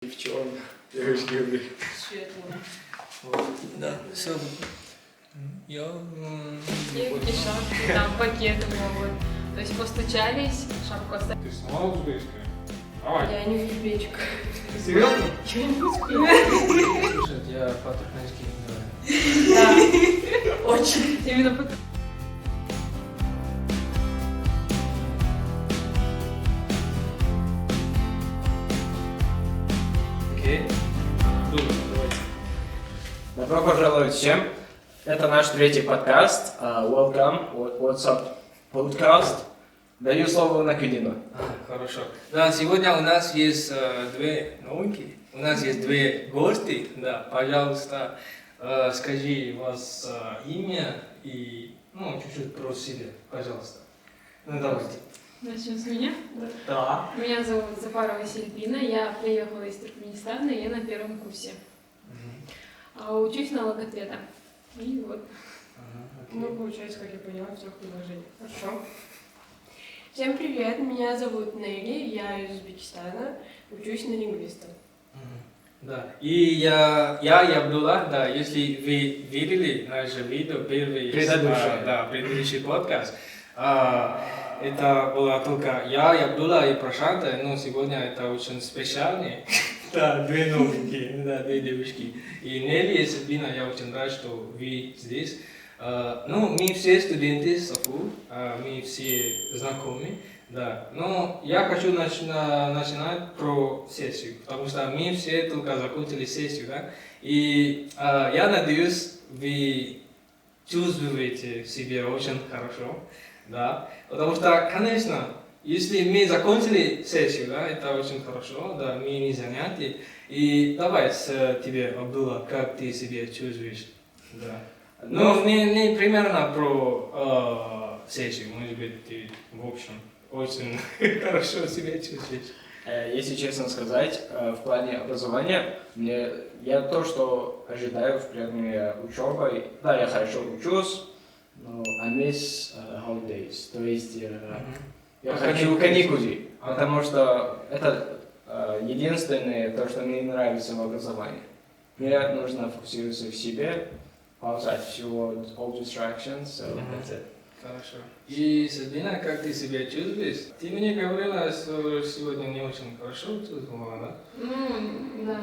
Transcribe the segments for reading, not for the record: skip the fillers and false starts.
В черном. Девочки были. Светлым. Вот. Да, все. Я... Девки, шапки, там пакеты могут. То есть постучались, шапку оставили. Ты сама узбекская? Давай. Я не узбечка. Серьезно? Я не узбечка. Слушай, я по-туркменски не говорю. Да. Очень. Именно потому. Окей. Давайте. Добро пожаловать всем. Это наш третий подкаст. Welcome. What's up? Podcast. Даю слово на Квидину. Хорошо. Да, сегодня у нас есть две новинки. У нас есть две гости. Да, пожалуйста, скажи вас имя и чуть-чуть про себя, пожалуйста. Ну давайте. Начнем с меня. Да. Меня зовут Зафарова Сильпина. Я приехала из Туркменистана, и я на первом курсе. Учусь на логопеда. И вот. Ну, получается, как я поняла, в 3 предложениях. Хорошо. Всем привет, меня зовут Нелли, я из Узбекистана, учусь на лингвиста. Да. И я Абдулла, да, если вы видели наше видео, предыдущий подкаст, это было только я и Абдулла и Прошанта, но сегодня это очень специальный. Да, две новенькие, да, две девушки. И Нелли и Сабина, я очень рад, что вы здесь. Мы все студенты САФУ, мы все знакомы, да. Но я хочу начинать про сессию, потому что мы все только закончили сессию, да. И я надеюсь, вы чувствуете себя очень хорошо, да. Потому что, конечно, если мы закончили сессию, да, это очень хорошо, да, мы не заняты. И давай с тебе, Абдулла, как ты себя чувствуешь, да. Не примерно про сессию, может быть, ты в общем очень хорошо себя чувствуешь. Если честно сказать, в плане образования, я то, что ожидаю в плане учебы, да, я хорошо учусь, но I miss holidays, то есть я хочу каникулы, потому что это единственное, то, что мне нравится в образовании. Мне нужно фокусироваться в себе, pausать всего, all distractions, so that's it. Хорошо. И, Сабина, как ты себя чувствуешь? Ты мне говорила, что сегодня не очень хорошо чувствовала, да? Да.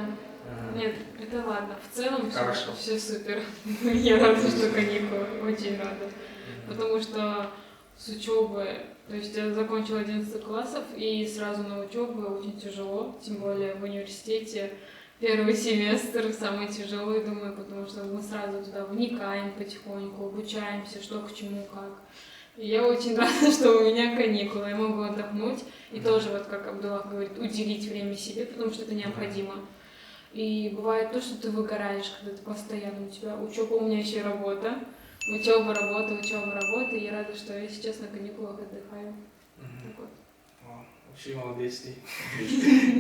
Нет, это ладно. В целом Хорошо. все супер. Я рада, что каникулы. Очень рада. Потому что с учебы, то есть я закончила 11 классов и сразу на учебу очень тяжело, тем более в университете. Первый семестр самый тяжелый, думаю, потому что мы сразу туда вникаем потихоньку, обучаемся, что к чему, как. И я очень рада, что у меня каникулы, я могу отдохнуть и тоже, вот как Абдулла говорит, уделить время себе, потому что это необходимо. И бывает то, что ты выгораешь, когда ты постоянно, у тебя учеба, у меня еще и работа, учеба, работа, и я рада, что я сейчас на каникулах отдыхаю. Так вот. Вообще молодец ты.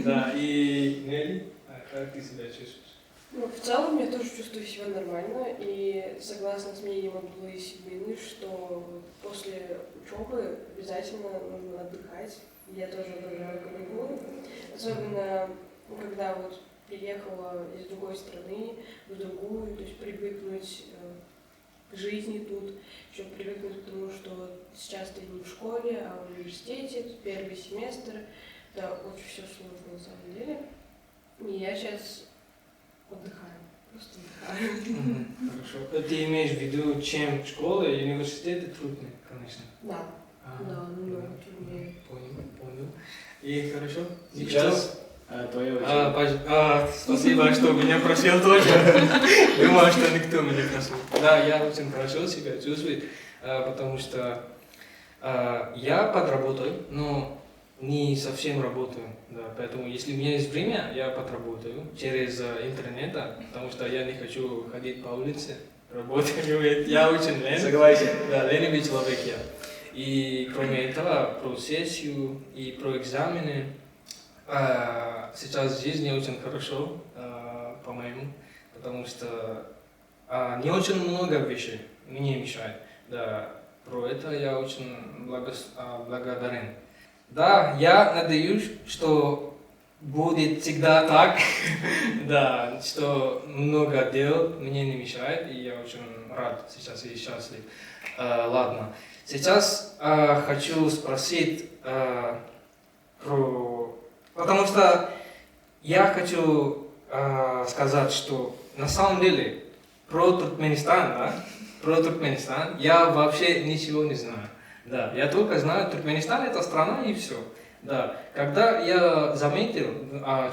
Да, и Нелли, как ты себя чувствуешь? Ну, в целом, я тоже чувствую себя нормально, и согласна с мнением Абдуллы и Сибины, что после учебы обязательно нужно отдыхать. Я тоже обожаю каникулы, особенно когда вот приехала из другой страны в другую, то есть привыкнуть к жизни тут, еще привыкнуть к тому, что сейчас ты не в школе, а в университете, тут первый семестр, это очень все сложно на самом деле. И я сейчас отдыхаю, просто отдыхаю. Хорошо. Ты имеешь в виду, чем школа и университеты трудны, конечно? Да, труднее. Понял. И хорошо? Сейчас твое учение. Спасибо, что меня просил тоже. Думаю, что никто меня просил. Да, я очень хорошо себя чувствую, потому что я подработаю, но не совсем работаю. Да, поэтому, если у меня есть время, я подработаю через интернет, потому что я не хочу ходить по улице, работаю. Я очень ленивый. Согласен. Да, ленивый человек я. И кроме этого, про сессию и про экзамены, сейчас в жизни очень хорошо, по-моему, потому что не очень много вещей мне мешает. Да, про это я очень благодарен. Да, я надеюсь, что будет всегда так, да, что много дел мне не мешает, и я очень рад сейчас и счастлив. Ладно, сейчас хочу спросить потому что я хочу сказать, что на самом деле про Туркменистан, да, я вообще ничего не знаю. Да, я только знаю, Туркменистан это страна и все. Да, когда я заметил,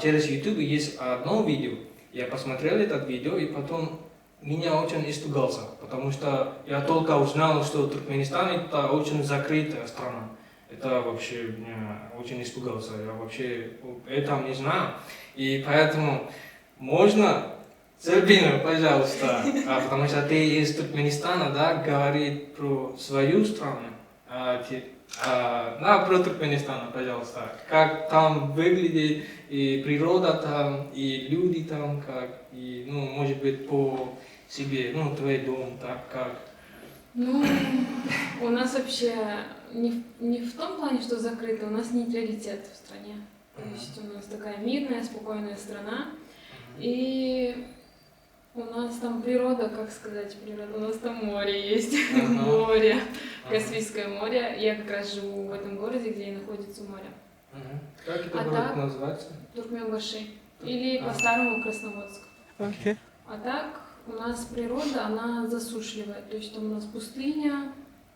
через YouTube есть одно видео, я посмотрел это видео и потом меня очень испугался, потому что я только узнал, что Туркменистан это очень закрытая страна. Это вообще меня очень испугался, я вообще этого не знаю. И поэтому можно, Сербина, пожалуйста, потому что ты из Туркменистана, да, говорит про свою страну. Про Туркменистан, пожалуйста. Как там выглядит и природа там, и люди там, как, и, ну, может быть, по себе, ну, твой дом, так, как. Ну, у нас вообще не в том плане, что закрыто, у нас нейтралитет в стране. То есть у нас такая мирная, спокойная страна. И у нас там природа, как сказать, природа, у нас там море есть, море, Каспийское море. Я как раз живу в этом городе, где и находится море. Как это город называется? Туркменбаши. Или по-старому Красноводск. А так у нас природа, она засушливая. То есть там у нас пустыня,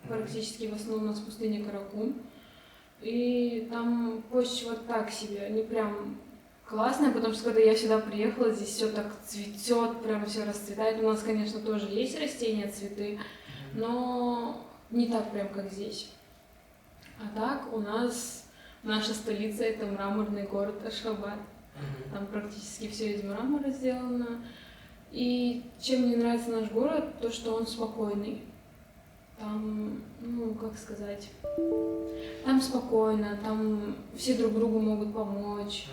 практически в основном у нас пустыня Каракум. И там почва так себе, не прям классная, потому что когда я сюда приехала, здесь все так цветет, прям все расцветает. У нас, конечно, тоже есть растения, цветы, но не так прям, как здесь. А так у нас наша столица — это мраморный город Ашхабад. Там практически все из мрамора сделано. И чем мне нравится наш город, то, что он спокойный. Там, ну, как сказать, там спокойно, там все друг другу могут помочь.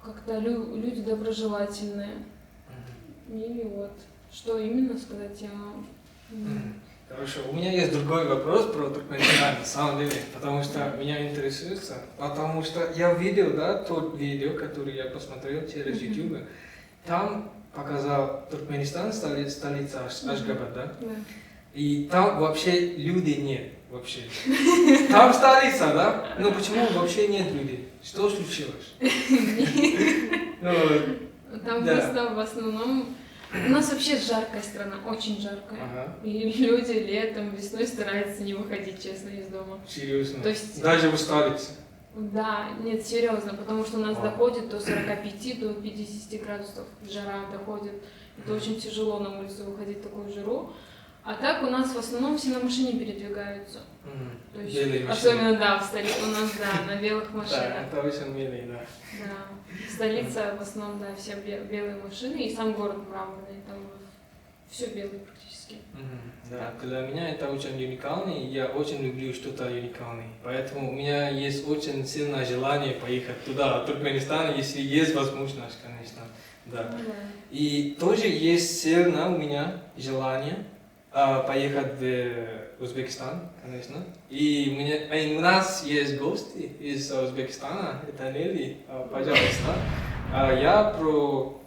Как-то люди доброжелательные. И вот, что именно сказать, я... Хорошо, у меня есть другой вопрос про Туркменистан, на самом деле, потому что меня интересуется, потому что я видел, да, тот видео, который я посмотрел через YouTube, там показал Туркменистан, столица Ашгабад, да? Да. И там вообще людей нет, вообще. Там столица, да? Но почему вообще нет людей? Что случилось? Там Да. просто в основном... У нас вообще жаркая страна, очень жаркая. Ага. И люди летом, весной стараются не выходить, честно, из дома. Серьезно? То есть... Даже в столице? Да, нет, серьезно, потому что у нас А. доходит до 45, до 50 градусов жара доходит. Это очень тяжело на улицу выходить в такую жару. А так у нас в основном все на машине передвигаются. То есть, Белые машины. особенно, да, в столице у нас, да, на белых Да, машинах. это очень милый, да. Да. Столица в основном, да, все белые машины, и сам город мраморный, там все белый практически. Да, для меня это очень уникальный, я очень люблю что-то уникальное. Поэтому у меня есть очень сильное желание поехать туда, в Туркменистан, если есть возможность, конечно. Да. Ну, да. И тоже есть сильное у меня желание поехать в Узбекистан, конечно. И у нас есть гости из Узбекистана, это Нелли, пожалуйста. Я про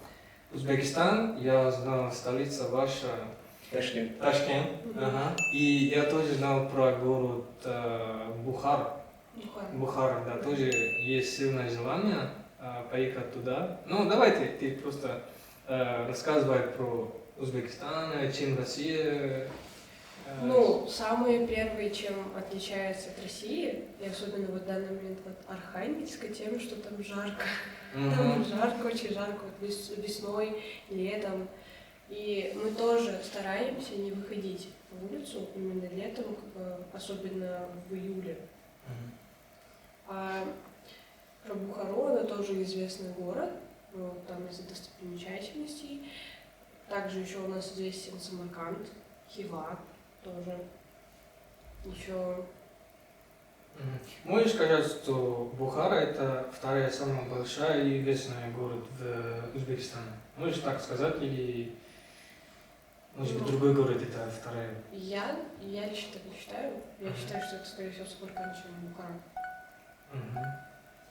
Узбекистан, я знал столица ваша Ташкент. Ташкент. Ага. И я тоже знал про город Бухар. Бухар, да, тоже есть сильное желание поехать туда. Ну, давайте ты просто рассказывай про Узбекистан, чем Россия. Ну, самые первые, чем отличается от России, и особенно в данный момент от Архангельска, тем, что там жарко. Там жарко, очень жарко, вот весной, летом. И мы тоже стараемся не выходить на улицу именно летом, особенно в июле. А про Бухару, это тоже известный город, там из-за достопримечательностей. Также еще у нас известен Самарканд, Хива тоже. Еще... Можешь сказать, что Бухара это вторая самая большая и известная город в Узбекистане? Можешь так сказать или может быть другой город это вторая? Я лично так не считаю. Я считаю, что это, скорее всего, Самарканд, чем Бухара.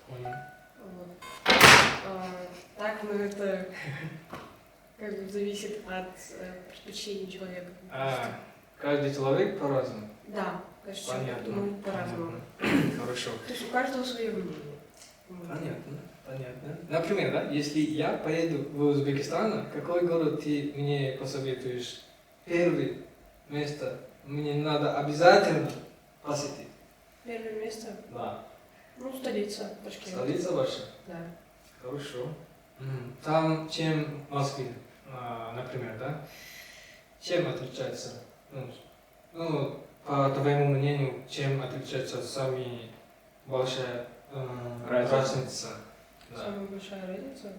Понял. Вот. Так, ну это как бы зависит от предпочтений человека. Каждый человек по-разному. Да, конечно, Понятно. думают по-разному. Хорошо. То есть у каждого свое мнение. Понятно, понятно. Например, да, если я поеду в Узбекистан, какой город ты мне посоветуешь? Первое место мне надо обязательно посетить. Первое место, Да. ну, столица, Ташкент. Столица ваша? Да. Хорошо. Там чем в Москве, например, да? Чем отличается? Ну, по твоему мнению, чем отличается самая большая разница? Да. Самая большая разница?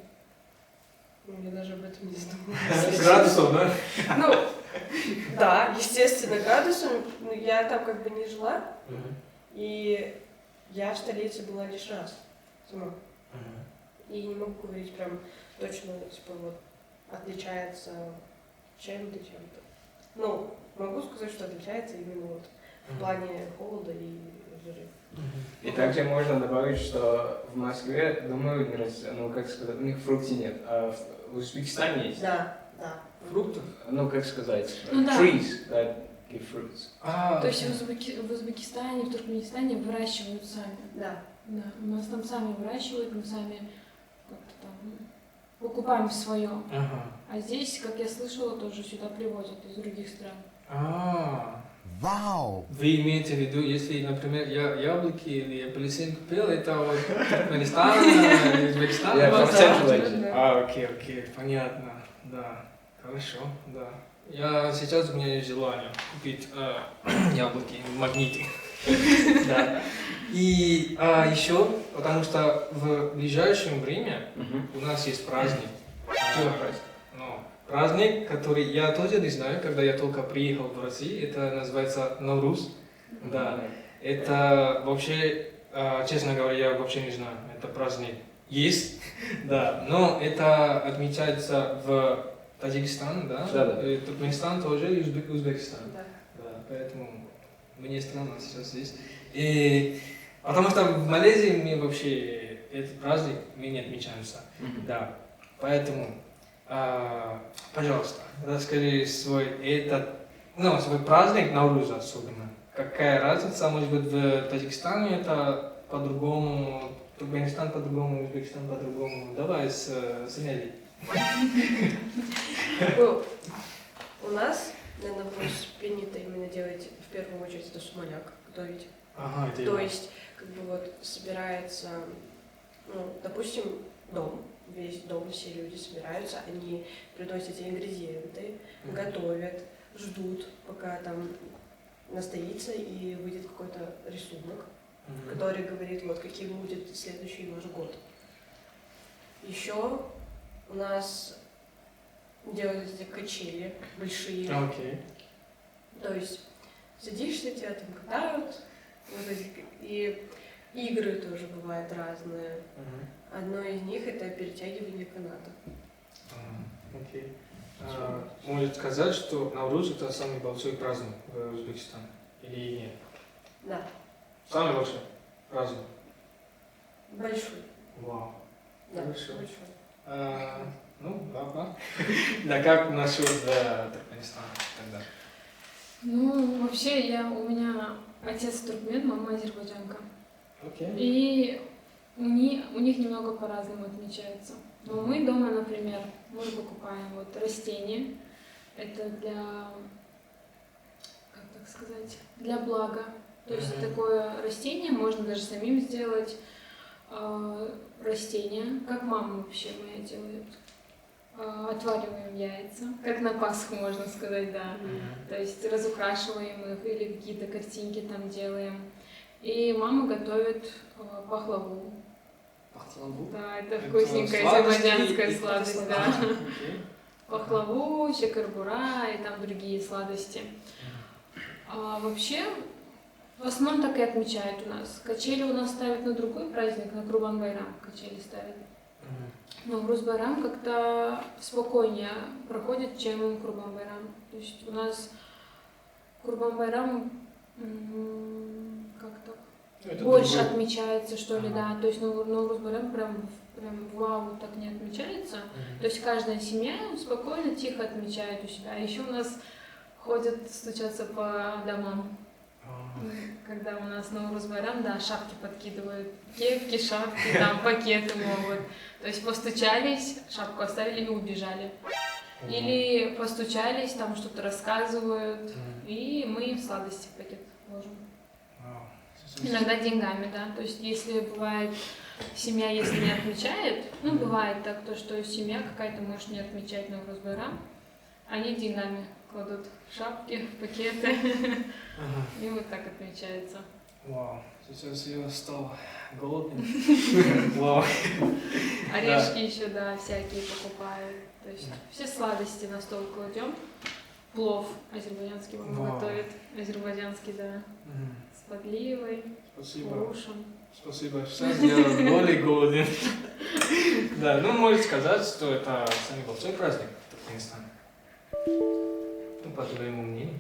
Ну, я даже об этом не задумывалась. Градусов, да? Ну, да, естественно, градусом. Но я там как бы не жила. И я в столице была лишь раз сама. И не могу говорить прям точно, типа, вот, отличается чем-то, чем-то. Ну, могу сказать, что отличается именно вот в плане холода и жары. И также можно добавить, что в Москве, думаю, ну как сказать, у них фруктов нет, а в Узбекистане есть. Да, да. Фруктов? Ну как сказать, Ну да. trees that give fruits. То есть в Узбекистане, в Туркменистане выращивают сами. Да. Да, у нас там сами выращивают, мы сами как-то там покупаем свое. Ага. А здесь, как я слышала, тоже сюда привозят из других стран. Вау! Вы имеете в виду, если, например, я яблоки или апельсин купил, это вот Туркменистан, Узбекистан? Yeah, у вас, from да? Central Asia. Окей, понятно, да, хорошо, да. Сейчас у меня есть желание купить яблоки в Магните. Да. И еще, потому что в ближайшее время у нас есть праздник. Праздник, который я тоже не знаю, когда я только приехал в Россию, это называется Навруз. Да. Это вообще, честно говоря, я вообще не знаю, это праздник есть, да, но это отмечается в Таджикистане, да? Да. И Туркменистан тоже, и Узбекистан. Да. Да, поэтому мне странно сейчас здесь. И потому что в Малайзии мы вообще этот праздник мы не отмечаемся. Да. Поэтому, пожалуйста, расскажи свой свой праздник Науруза особенно. Какая разница, может быть, в Таджикистане это по-другому, Туркменистан по-другому, Узбекистан по-другому. Давай с Нелли. Ну, у нас на Навруз принято именно делать в первую очередь это сумаляк, готовить. Ага, То есть, как бы вот собирается, ну, допустим, дом, весь дом, все люди собираются, они приносят эти ингредиенты, готовят, ждут, пока там настоится и выйдет какой-то рисунок, который говорит, вот каким будет следующий наш год. Еще у нас делают эти качели большие. Окей. То есть садишься, тебя там катают, вот эти, и игры тоже бывают разные. Одно из них это перетягивание каната. Окей. Может сказать, что Навруз это самый большой праздник в Узбекистане? Или нет? Да, Самый большой праздник? большой. Вау. Да, Хорошо. большой. Ну, ладно. Да как насчет Туркменистана тогда? Ну, вообще, у меня отец туркмен, мама азербайджанка. Окей. И у них немного по-разному отмечается. Но мы дома, например, мы покупаем вот растения. Это для, как так сказать, для блага. То есть такое растение можно даже самим сделать. Растения, как мама вообще моя делает. Отвариваем яйца, как на Пасху, можно сказать, да. То есть разукрашиваем их или какие-то картинки там делаем. И мама готовит пахлаву. Пахлаву? Да, это вкусненькая азербайджанская сладость, да. Пахлаву, шекербура и там другие сладости. А вообще, в основном так и отмечают у нас. Качели у нас ставят на другой праздник, на Курбан-Байрам качели ставят. Но Навруз-Байрам как-то спокойнее проходит, чем Курбан-Байрам. То есть у нас Курбан-Байрам как-то Это больше другой. отмечается, что ли, Ага. да. То есть Наурuz Байрам прям вау, так не отмечается. То есть каждая семья спокойно, тихо отмечает у себя. А еще у нас ходят, стучатся по домам. Когда у нас Наурuz Байрам, да, шапки подкидывают. Кепки, шапки, там пакеты могут. То есть постучались, шапку оставили и убежали. Или постучались, там что-то рассказывают, и мы им сладости в пакет ложим. Иногда деньгами, да. То есть если бывает семья, если не отмечает, ну бывает так, то что семья какая-то может не отмечать Наурuz Байрам, они деньгами кладут в шапки, в пакеты, и вот так отмечается. Вау, сейчас я стал голодным. Вау. Орешки еще, да, всякие покупают. То есть все сладости на стол кладем. Плов азербайджанский мама Вау. готовит. Азербайджанский, да. С подливой, Спасибо. лучшим. Спасибо. Сейчас я более голоден. Да, ну можно сказать, что это самый большой праздник в Туркменистане. Ну, по твоему мнению.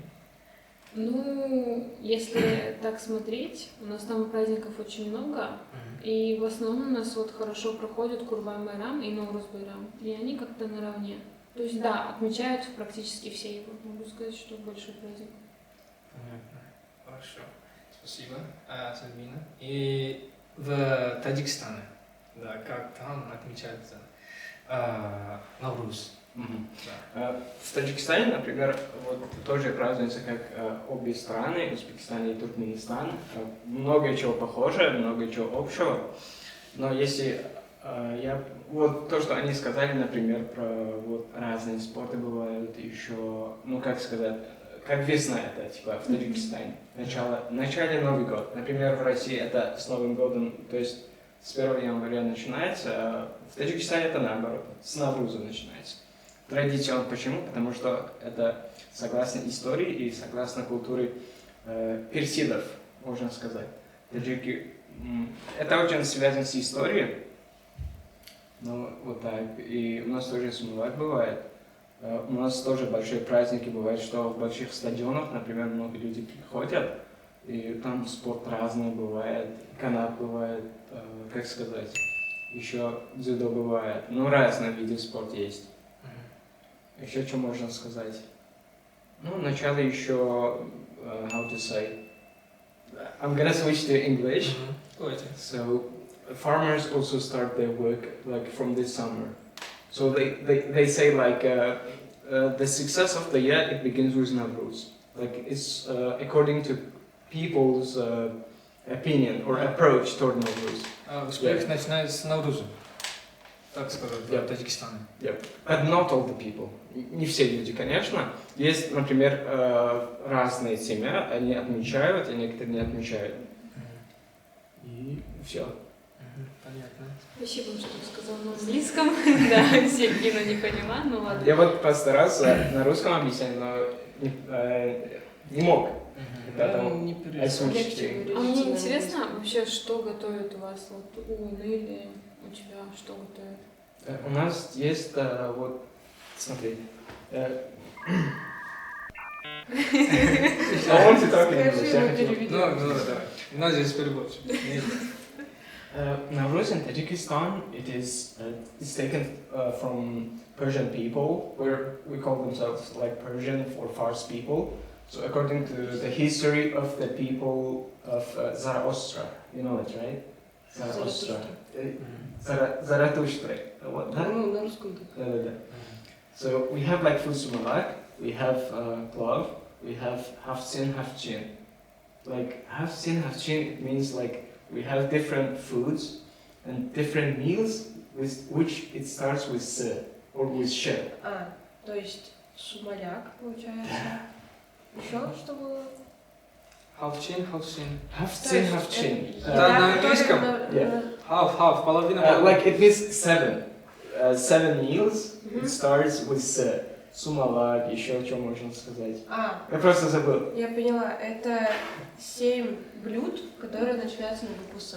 Ну, если так смотреть, у нас там праздников очень много, и в основном у нас вот хорошо проходят Курбан Байрам и Наурuz Байрам, и они как-то наравне. То есть, да, отмечают практически все его. Могу сказать, что большой праздник. Понятно. Хорошо. Спасибо, Сальбина. И в Таджикистане, да, как там отмечается Навруз? Мгм. Да. В Таджикистане, например, вот тоже празднуется как обе страны, Узбекистан и Туркменистан. Много чего похоже, много чего общего. Но если вот то, что они сказали, например, про вот разные спорты бывают еще, ну как сказать, как весна это, типа в Таджикистане. В начале Новый год. Например, в России это с Новым годом, то есть с 1 января начинается, а в Таджикистане это наоборот, с Навруза начинается. Традиционно почему? Потому что это согласно истории и согласно культуре персидов, можно сказать. Таджики, это очень связано с историей. Ну, вот так. И у нас тоже Сумывак бывает. У нас тоже большие праздники бывают, что в больших стадионах, например, много людей приходят, и там спорт разный бывает, канат бывает, как сказать, еще дзюдо бывает. Ну, разные виды спорта есть. Еще что можно сказать? Ну, вначале еще, how to say, I'm gonna switch to English. Давайте. So, farmers also start their work like from this summer. So they say like the success of the year, it begins with Navruz. Like it's according to people's opinion or approach toward Navruz. Успех начинается с Навруза, так сказать, Yeah. в Таджикистане. Yep. But not all the people. Не все люди, конечно. Есть, например, разные семьи, они отмечают, а некоторые не отмечают. И все. Понятно. Спасибо, что сказал на английском. Да, Сергина не поняла, ну ладно. Я вот постарался на русском объяснять, но не мог. Это Ну, не I перестань. switched to А мне интересно вообще, что готовят у вас, вот у Нелли, у тебя, что готовят? У нас есть вот, смотри. I want to talk in English. Я хочу- Ну, давай. У нас здесь перевод. Nowruz in Tajikistan, it's taken from Persian people, where we call themselves like Persian or Fars people. So according to the history of the people of Zarathustra, you know it, right? Zarathustra. Zarathustra. What? That? Ну, на русском так. Да. So we have like food sumalak, we have plov, we have hafsin, hafchin. Like hafsin, hafchin, it means like we have different foods and different meals with which it starts with s or with sh. То есть сумаляк, получается. Еще что было? Хавчин. Hafsin, hafchin. Да, на английском? Half, половина. Like it means seven. 7 meals, it starts with s. Sumalak, еще что можно сказать. Я просто забыл. Я поняла. Это 7 блюд, которые начинаются на букву С.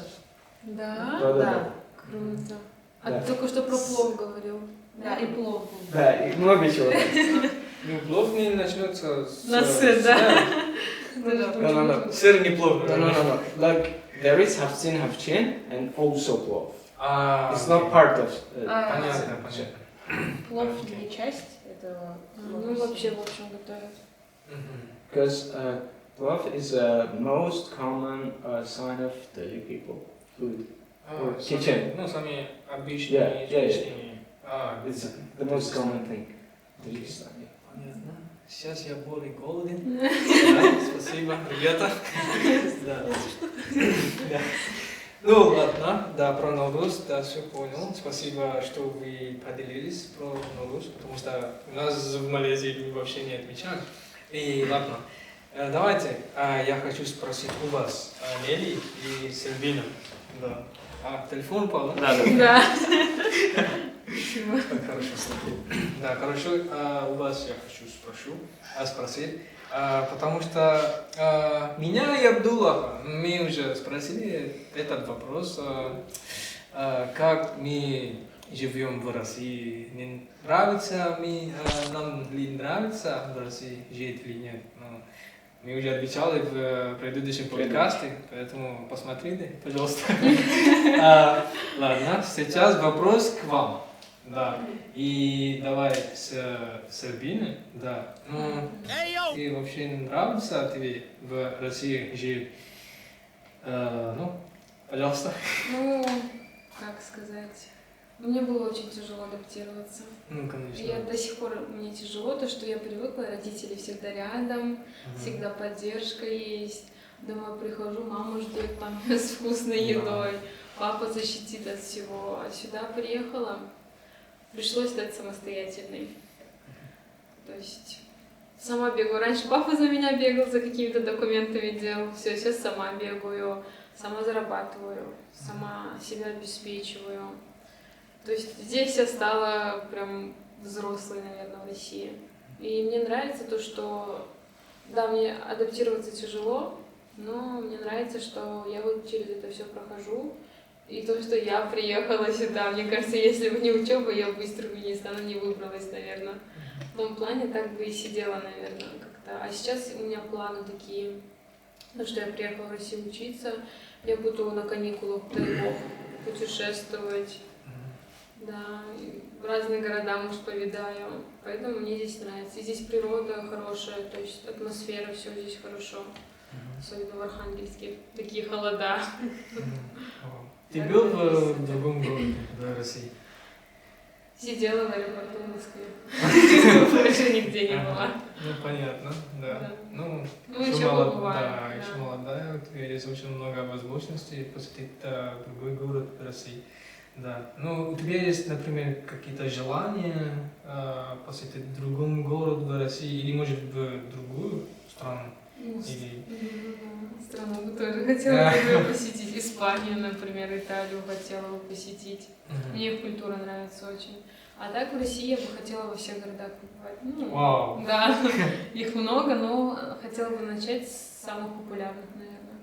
Да? Да. Круто. А Да. ты только что про плов говорил. Да, и плов был. Да, и много чего. Ну, плов не начнется с... На «с», да? No. Сыр не плов. No. Like there is хавцин and also плов. It's not окей. part of. Понятно, понятно. Плов Окей. не часть этого. Ну, вообще, в общем, готовят. Мгм. Because plov is the most common sign of Delhi people food. Or Сами- kitchen. Ну, сами обычные, Yeah, yeah, обычные. It's the most common thing. in Tajikistan. Понятно. Сейчас я более голоден. Да, спасибо, ребята. Да. Да. Ну ладно, да, про Наурuz, да, все понял. Спасибо, что вы поделились про Наурuz, потому что у нас в Малайзии вообще не отмечали. И ладно, давайте, я хочу спросить у вас, Нелли и Сильвина. Да. Телефон упал, да? Да, да. Да. Так, хорошо, слушай. Да, хорошо, у вас я хочу спросить, потому что меня и Абдуллаха, мы уже спросили этот вопрос, как мы живем в России, не нравится нам ли нравится в России жить или нет. Ну, мы уже отвечали в предыдущем подкасте, поэтому посмотрите, пожалуйста. Ладно, сейчас вопрос к вам. Да. И давай с Сабиной, да. Ну, и вообще нравится тебе в России жить? Ну, пожалуйста. Ну, как сказать. Мне было очень тяжело адаптироваться. Ну, конечно. Я до сих пор мне тяжело, то, что я привыкла, родители всегда рядом, всегда поддержка есть. Домой прихожу, мама ждет там с вкусной едой, папа защитит от всего. А сюда приехала, пришлось стать самостоятельной. То есть сама бегаю. Раньше папа за меня бегал, за какими-то документами делал. Все, сейчас сама бегаю, сама зарабатываю, сама себя обеспечиваю. То есть здесь я стала прям взрослой, наверное, в России. И мне нравится то, что, да, мне адаптироваться тяжело, но мне нравится, что я вот через это все прохожу. И то, что я приехала сюда, мне кажется, если бы не учеба, я бы из Туркменистана не выбралась, наверное. В том плане так бы и сидела, наверное, как-то. А сейчас у меня планы такие, то, что я приехала в Россию учиться, я буду на каникулах, дай бог, путешествовать. Да, и в разные города, может, повидаю. Поэтому мне здесь нравится. И здесь природа хорошая, то есть атмосфера, все здесь хорошо. Особенно в Архангельске. Такие холода. Ты был в другом городе, в России? Сидела в аэропорту в Москве. Больше нигде не была. Ну, понятно, да. Да. Ну, Ну, еще еще молодая, побываю. да, еще молодая, у тебя есть очень много возможностей посетить другой город в России. Да. Ну, у тебя есть, например, какие-то желания посетить другой город в России или, может, в другую страну? Ну, Или... страну бы тоже хотела бы посетить. Испанию, например, Италию хотела бы посетить. Мне их культура нравится очень. А так в России я бы хотела во всех городах побывать. Ну, Вау! да, их много, но хотела бы начать с самых популярных, наверное.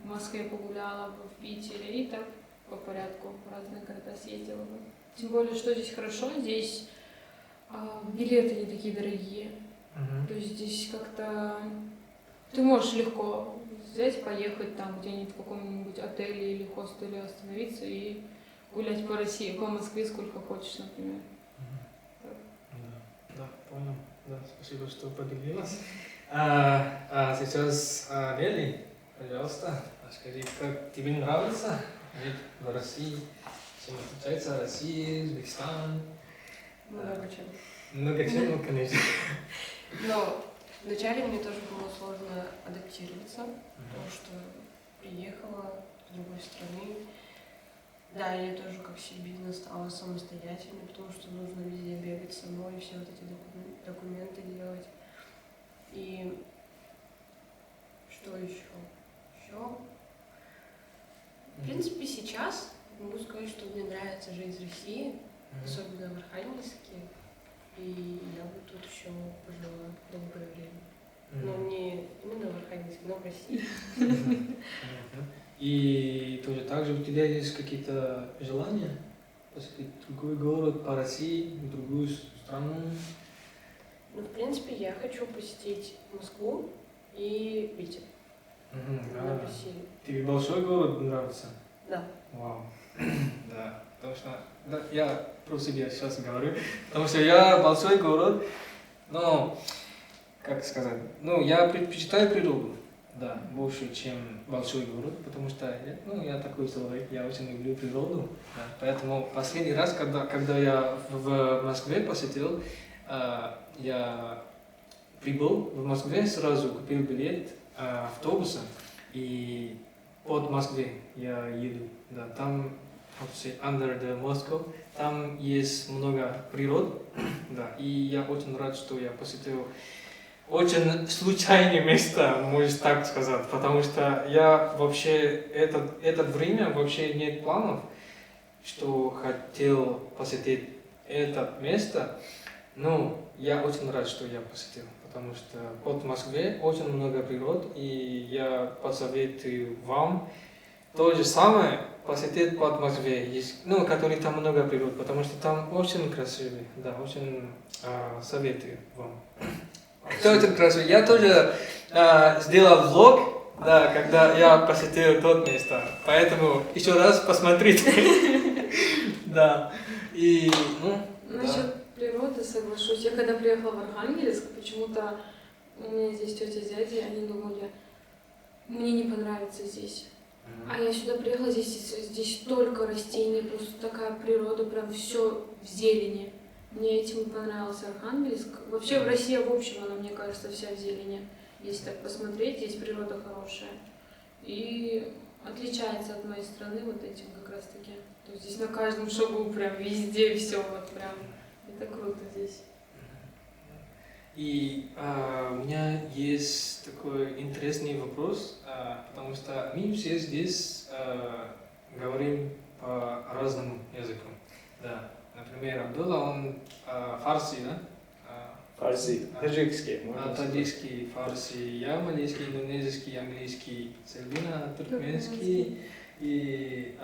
В Москве погуляла бы, в Питере и так по порядку в разные города съездила бы. Тем более, что здесь хорошо, здесь билеты не такие дорогие. То есть здесь как-то ты можешь легко взять, поехать там где-нибудь в каком-нибудь отеле или хостеле остановиться и гулять по России, по Москве сколько хочешь, например. Да, понял. Да, спасибо, что поделилась. Сейчас, Лели, пожалуйста, скажи, как тебе нравится жить в России? Чем отличается Россия, Узбекистан? Много чем. Много чем, ну, конечно. Но вначале мне тоже было сложно адаптироваться, потому что приехала с другой страны. Да, я тоже как Сильвина стала самостоятельной, потому что нужно везде бегать самой, все вот эти документы делать. И что еще? В принципе, сейчас могу сказать, что мне нравится жить в России, особенно в Архангельске. И я бы тут еще пожила долгое время. Но не именно в Архангельске, но в России. И тоже так же у тебя есть какие-то желания посетить другой город по России, другую страну? Ну, в принципе, я хочу посетить Москву и Питер. на России. Тебе большой город нравится? Да. Вау. Да, потому что да, я про себя сейчас говорю, потому что я большой город, но, как сказать, ну, я предпочитаю природу, да, больше, чем большой город, потому что, я такой человек, я очень люблю природу, да, поэтому последний раз, когда я в Москве посетил, я прибыл в Москве, сразу купил билет автобуса, и под Москве я еду, да, там, under the Moscow, там есть много природ, да, и я очень рад, что я посетил очень случайное место, можно так сказать, потому что я вообще, это время вообще нет планов, что хотел посетить это место, но я очень рад, что я посетил, потому что под Москве очень много природ, и я посоветую вам то же самое посетить под Москве, который там много природ, потому что там очень красивый, да, очень советую вам. Это очень красиво. Я тоже сделал влог, да, когда я посетил тот место, поэтому еще раз посмотрите. Да. И, Насчет природы соглашусь. Я когда приехала в Архангельск, почему-то у меня здесь тетя с дядей, они думали, мне не понравится здесь. А я сюда приехала, здесь столько растений, просто такая природа, прям все в зелени. Мне этим и понравился Архангельск. Вообще в России, в общем, она, мне кажется, вся в зелени. Если так посмотреть, здесь природа хорошая. И отличается от моей страны вот этим как раз таки. То есть здесь на каждом шагу прям везде все вот прям. Это круто здесь. И у меня есть такой интересный вопрос, потому что мы все здесь говорим по разному языку. Да. Например, Абдулла, он фарси, да? Фарси, таджикский. Таджикский, фарси, я малийский, индонезийский, английский, Сальбина, туркменский и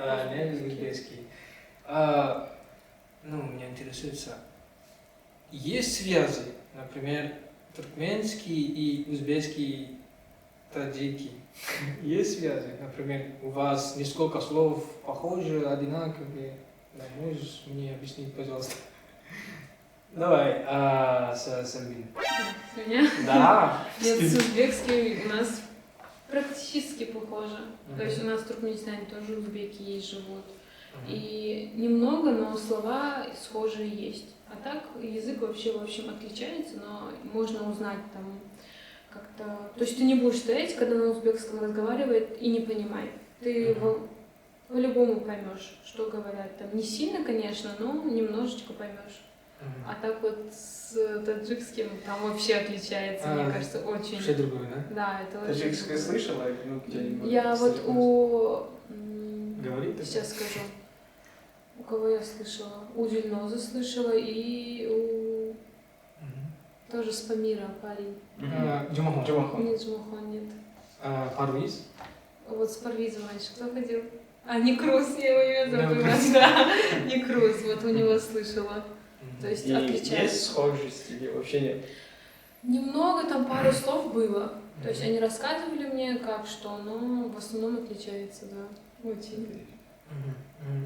узбекский. Меня интересуется, есть связи, например, туркменский и узбекский, таджики? Есть связи? Например, у вас несколько слов похожи, одинаковые? Да, можешь мне объяснить, пожалуйста? Давай, Сальбин. С меня? Да. Нет, с узбекский у нас практически похоже. То есть у нас в Туркменистане тоже узбеки есть, живут. И немного, но слова схожие есть. А так язык вообще, в общем, отличается, но можно узнать там как-то... То есть ты не будешь стоять, когда на узбекском разговаривает, и не понимать. Ты по-любому поймешь, что говорят. Там не сильно, конечно, но немножечко поймешь. А так вот с таджикским там вообще отличается, мне кажется, очень. Все другое, да? Да, это очень. Таджикское слышала? Где-нибудь? Я вот у... Говорит? Сейчас скажу. У кого я слышала? У Дильноза слышала и у... Тоже с Памира парень. Джумахон. Нет, Джумахон нет. Парвиз? Вот с Парвизом раньше кто ходил? Некрус, я его имя забыла. Да, Некрус, вот у него слышала. То есть И отличается. есть схожесть или вообще нет? Немного, там пару слов было. То есть они рассказывали мне как что, но в основном отличается, да. Очень.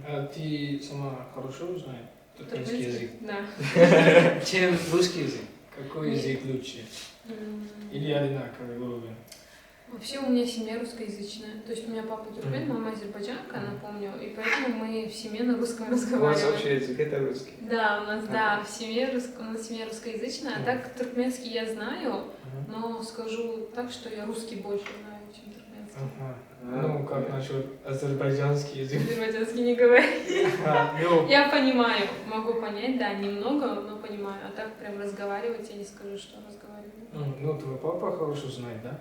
А ты сама хорошо знаешь туркменский язык? Да. Чем русский язык? Какой язык лучше? Или одинаковый уровень? Вообще у меня семья русскоязычная. То есть у меня папа туркмен, мама азербайджанка, напомню, и поэтому мы в семье на русском У вас разговариваем. вообще язык это русский? Да, у нас, да, в семье, у нас семья русскоязычная, а так туркменский я знаю, но скажу так, что я русский больше знаю, чем туркменский. Ну, как насчет азербайджанский язык? Азербайджанский не говорю. Ну, Я понимаю, могу понять, да, немного, но понимаю, а так прям разговаривать я не скажу, что разговариваю. ну, твой папа хорошо знает, да?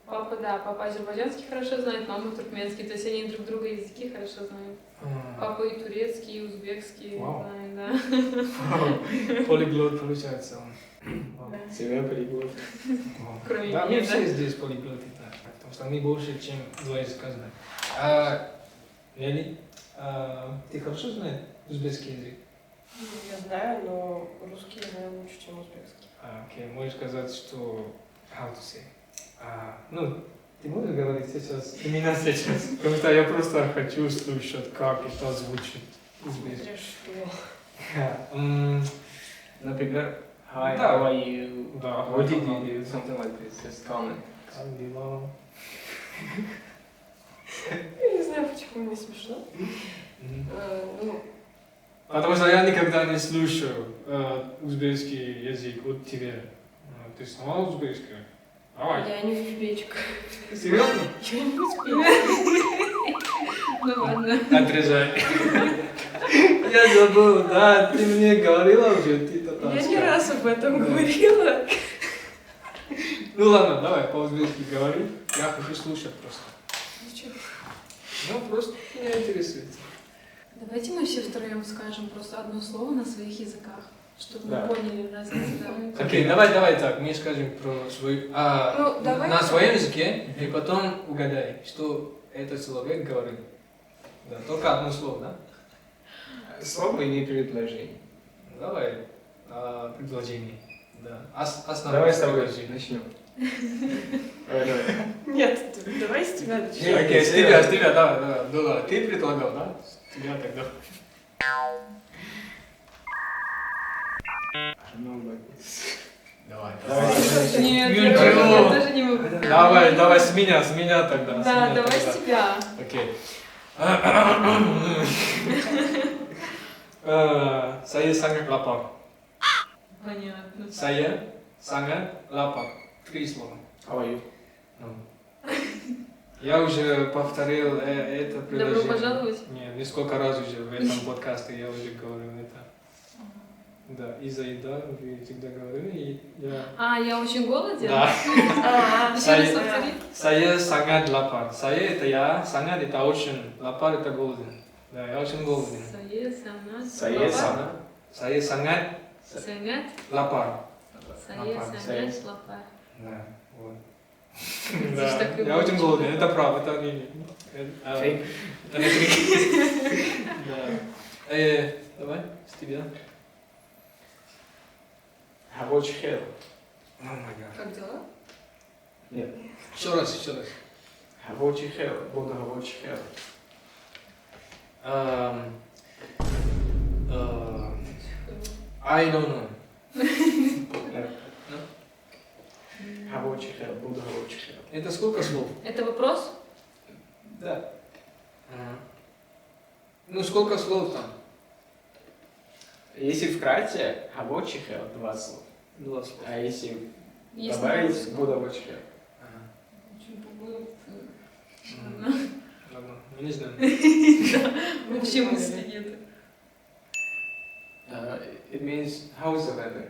Папа, да, папа азербайджанский хорошо знает, мама туркменский, то есть они друг друга языки хорошо знают. Папа и турецкий, и узбекский Вау. знает, да. Полиглот получается он. Да. Семья полиглот. Кроме Да, меня, мы да. все здесь полиглоты, да, потому что мы больше, чем два языка знаем. Лели, ты хорошо знаешь узбекский язык? Я знаю, но русский я знаю лучше, чем узбекский. Окей, можешь сказать, что how to say? Ну, Ты можешь говорить сейчас? Именно сейчас. Потому что я просто хочу слушать, как это звучит. Смотря что. Например, hi, Да. how are you? Да. What did you do? Something like this. Just comment. Как дела? Я не знаю, почему мне смешно. Ну, Потому что я никогда не слушаю узбекский язык от тебя. Ты сама узбекская? Давай. я не узбечка. Серьезно? Я не узбечка. Ну ладно. Отрезай. Я забыл, да, ты мне говорила уже, ты татарская. Я не раз об этом говорила. Ну ладно, давай по-узбекски говори. Я хочу слушать просто. Ничего. Ну, просто меня интересует. Давайте мы все втроем скажем просто одно слово на своих языках, чтобы Да. мы поняли разницу. Да. Окей, давай так, мы скажем про свой... Ну, давай. на своем языке, и потом угадай, что этот человек говорит. Да, только одно слово, да? Слово или предложение? Давай предложение. Да. Основное Давай с тобой предложение. начнем. Давай. Нет, давай с тебя начнем. Окей, с тебя, давай. Да, ты предлагал, да? С тебя тогда. Давай. Нет, Ничего. я тоже не могу. Давай, с меня тогда. Да, давай с тебя. Окей. Saya sangat lapar. Понятно. Saya sangat lapar. 3 слова. How are you? Ну. Я уже повторил это Добро предложение. пожаловать. Нет, несколько раз уже в этом подкасте я уже говорил это. Да, из-за еда вы всегда говорили, и я... Я очень голоден? Да. Еще раз повтори. Saya sangat lapar. Saya это я, sangat это очень, lapar это голоден. Да, я очень голоден. Saya sangat Saya lapar. sangat. Saya sangat Sangat. lapar. Saya Lapar. sangat lapar. Да, вот. Ты ж Да, так и я очень выучил. голоден, это правда, это не... Фейк. Это не трик. Да. Давай, с тебя. Рабочий хер. О май гад. Как дела? Нет. Еще раз. Рабочий хер. Буду рабочий хер. I don't know. Нет. Рабочий хер. Буду рабочий хер. Это сколько слов? Это вопрос? Да. Ну, сколько слов там? Если вкратце, рабочий хер 2 слова. 2 слова. А если Есть добавить, вопрос? буду рабочий хер. Очень пугает. Ладно, мы не знаем. Вообще мысли нет. It means, how is the weather?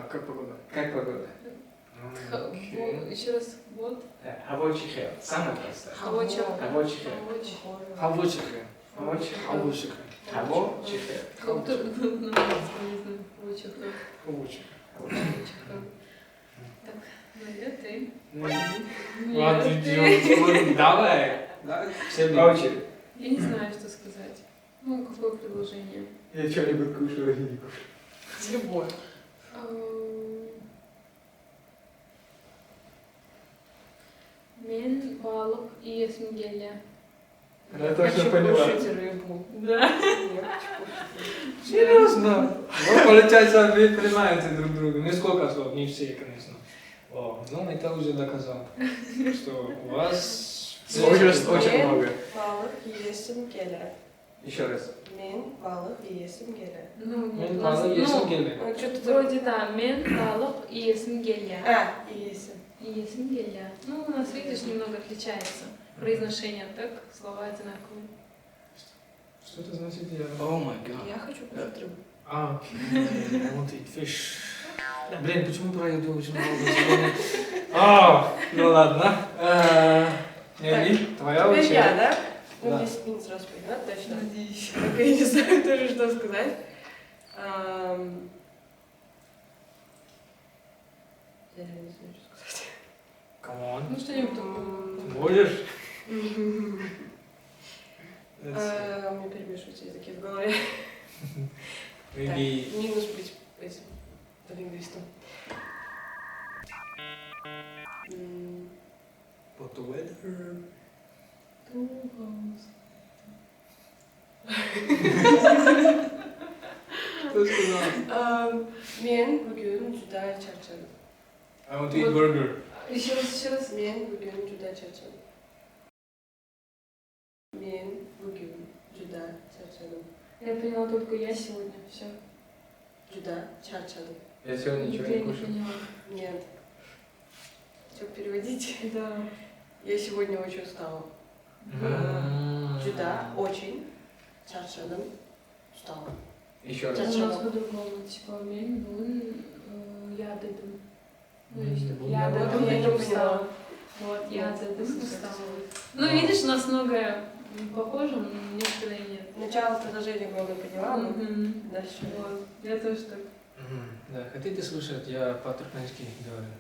Как погода? Как погода? Еще раз. Вот. Рабочий хер. Самое простое. Рабочий. Рабочий хер. Хавочика. Рабочий хер. Хавочика. Рабочий хер. Как то на английском, не знаю. Рабочих. Хавочика. Так, Надя, ты. Ладно, Нет, ты. идем. Давай. Все По очереди. Я не знаю, что сказать. Ну, какое предложение? Я что-нибудь кушаю или не кушаю. Любое. Мен балық иесім келді. Она Хочу точно поняла. кушать рыбу. Да. Я хочу кушать Серьезно? Ну, получается, вы понимаете друг друга. Не сколько слов, не все, конечно. О, ну, это уже доказал, что у вас... Очень много. Balık yiyesim gelir. Еще раз. Men balık yiyesim gelir. Ну, нет, Мен у нас- балы есім ну, келді. Что-то вроде да, мен балық иесім келді. yiyesim. Иесім келді. Ну, у нас, видишь, немного отличается. Произношение так, слова одинаковые. Что это значит? О май гад. Я хочу кушать рыбу. I want to eat fish. Блин, почему про еду очень много сегодня? Ну ладно. Нелли, твоя Теперь очередь. я, да? Ну, Да. если не сразу поняла, точно. Надеюсь. Только я не знаю тоже, что сказать. Я реально не знаю, что сказать. Come on. Ну, что-нибудь такое. Можешь? У меня перемешиваются языки в голове. Maybe... Так, минус быть этим лингвистом. What the weather? Кто сказал? Мен bugün juda çarçadım. I want to eat burger. Еще раз. Мен bugün juda çarçadım. Мен bugün juda çarçadım. Я поняла только я сегодня. Все. Juda çarçadım. Я сегодня ничего не кушал. поняла. Нет. Что переводить? Да. Я сегодня очень устала. Juda очень çarçadım. Устала. Еще У раз. нас по-другому, типа, мен бун я дедум. Ну, есть так, я Вот дедум, это я я не поняла. устала. Вот, я дедум устала. Ну, видишь, у нас многое похоже, но некоторые нет. Начало предложения много поняла, но Мгм. дальше. Вот, я тоже так. Да, хотите слушать? Я по-туркменски говорю.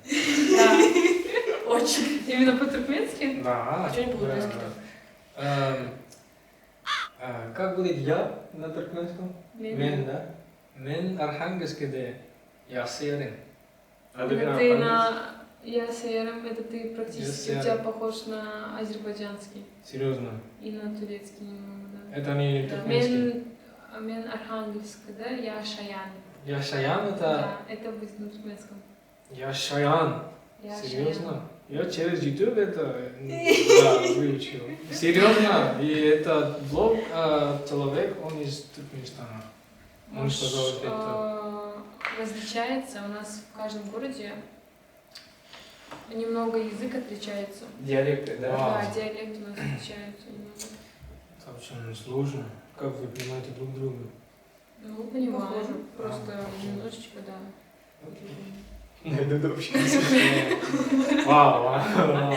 Да. Очень. Именно по-туркменски? Да. А что не по-туркменски? Как будет я на туркменском? Мен, да? Мен Архангельскде. Я серен. А Это ты на я серым, это ты практически, Я у тебя серым. похож на азербайджанский Серьезно? и на турецкий немного, да. Это не Да. туркменский. Мен Архангельск, да, я Шаян. Я Шаян, это... Да, это будет на туркменском. Я Шаян. Я Серьезно? Я через YouTube это да, выучил. Серьезно? И этот блог человек, он из Туркменистана. Он Муж, сказал это. различается, у нас в каждом городе немного язык отличается. Диалекты, да? Вау. Да, диалект у нас отличается немного. Это очень сложно. Как вы понимаете друг друга? Ну, понимаю, Похоже. просто А, немножечко, да. Это вообще. Вау, вау.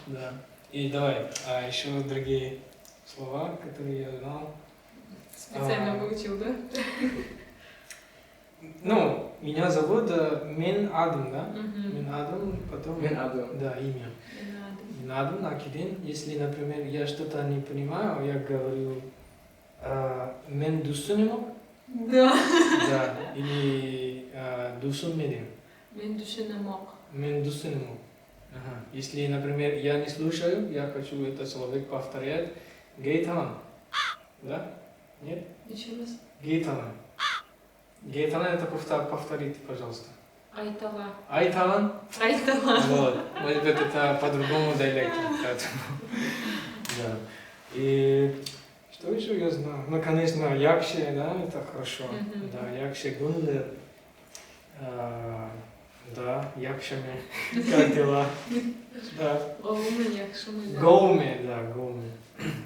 Да. И давай, а еще другие слова, которые я знал. Специально выучил, да? Ну, меня зовут Мен Адам, да? Мгм. Мен Адам, потом... Мен Адам. Да, имя. Не надо. Мен Адам Акидин. Если, например, я что-то не понимаю, я говорю Мен Дусунимо, Да. да, или Дусун Медин. Мен души намок. Мен Дусунимо. Ага. Если, например, я не слушаю, я хочу этот человек повторять Гейтанам. Да? Нет? Еще раз. Гейтанам. Гейтанам это повторите, пожалуйста. Айтала. Айталан. Айтала. Вот. Может быть, это по-другому диалекте. Поэтому. Да. И что еще я знаю? Ну, конечно, Якше, да, это хорошо. Мгм. Да, Якше Гунлер. Да, Якшами. Как дела? Да. Олумы, якшумы, да. Гоуми, да, Гоуми.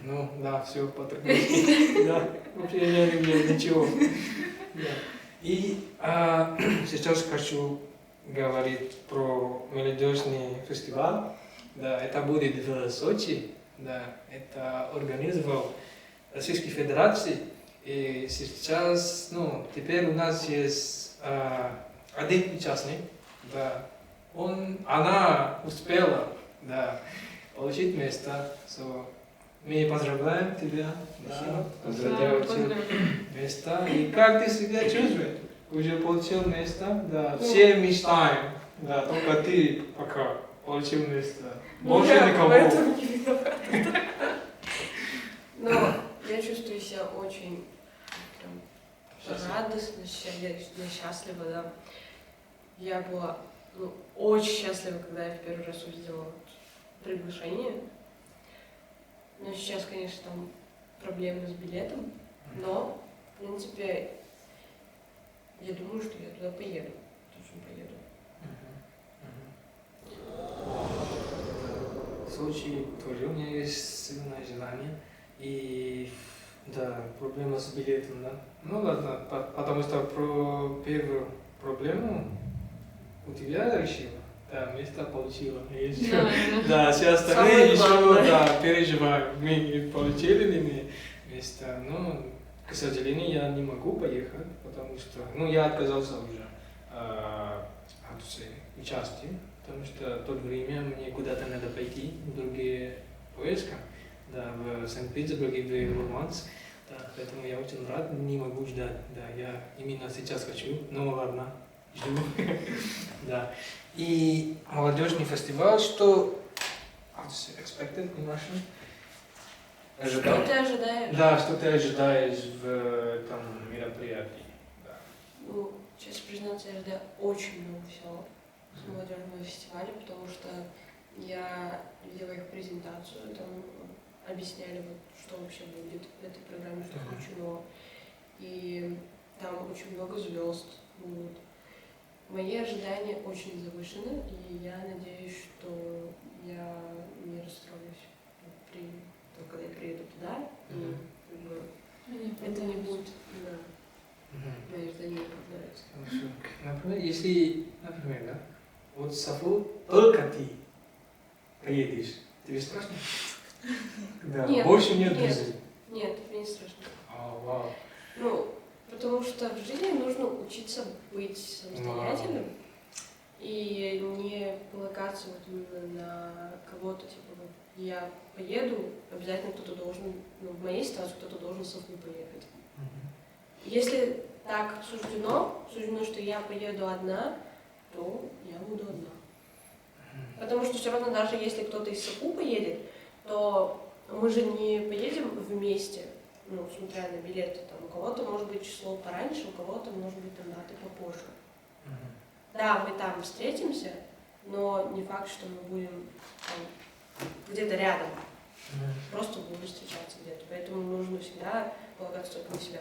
Ну, да, все по-туркменски. Да, вообще я не люблю ничего. Да. И сейчас хочу говорить про молодежный фестиваль. Да, это будет в Сочи. Да, это организовал Российской Федерации. И сейчас, ну, теперь у нас есть один участник. Да, она успела, да, получить место. So, мы поздравляем тебя. Да, Поздравляю тебя. Поздравляю. место. И как ты себя чувствуешь? Уже получил место? Да, все мечтаем. Да, только ты пока получил место. Больше Я никого. в этом не виновата. Но я чувствую себя очень прям радостно, я счастлива, да. Я была очень счастлива, когда я в первый раз увидела приглашение. Но сейчас, конечно, там проблемы с билетом, но, в принципе, я думаю, что я туда поеду. Точно поеду. В Сочи тоже у меня есть сильное желание. И да, проблема с билетом, да. Ну ладно, потому что про первую проблему у тебя решила. Да, место получила. И ещё- Да, да. Да, все остальные Самое еще главное. да, переживают. Мы получили ли мы место. Но, к сожалению, я не могу поехать, потому что ну, я отказался уже от участия, потому что в то время мне куда-то надо пойти, в другие поиска, да, в Санкт-Петербург и в Мурманск. Да, поэтому я очень рад, не могу ждать. Да, я именно сейчас хочу, но ладно, жду. Да. И молодежный фестиваль, что how to say, expected in Russian? Что ты ожидаешь? Да, что ты ожидаешь в этом мероприятии? Да. Ну, честно признаться, я ожидаю очень много всего с молодежного фестиваля, потому что я видела их презентацию, там объясняли, вот, что вообще будет в этой программе, что включено. И там очень много звезд будут. Мои ожидания очень завышены, и я надеюсь, что я не расстроюсь когда я приеду туда, и как бы, это не будет мои ожидания не оправдаются. Хорошо. Например, если, например, да, вот Сафу только ты поедешь, тебе страшно? Да, Нет, больше нет нет. друзей. Нет, мне не страшно. Вау. Ну, потому что в жизни нужно учиться быть самостоятельным и не полагаться вот именно на кого-то, типа, вот я поеду, обязательно кто-то должен, ну, в моей ситуации кто-то должен со мной поехать. Если так суждено, что я поеду одна, то я буду одна. Потому что все равно, даже если кто-то из САПУ поедет, то мы же не поедем вместе, ну, смотря на билеты. Там, у кого-то может быть число пораньше, у кого-то может быть там даты попозже. Да, мы там встретимся, но не факт, что мы будем там, где-то рядом. Просто будем встречаться где-то. Поэтому нужно всегда полагаться только на себя.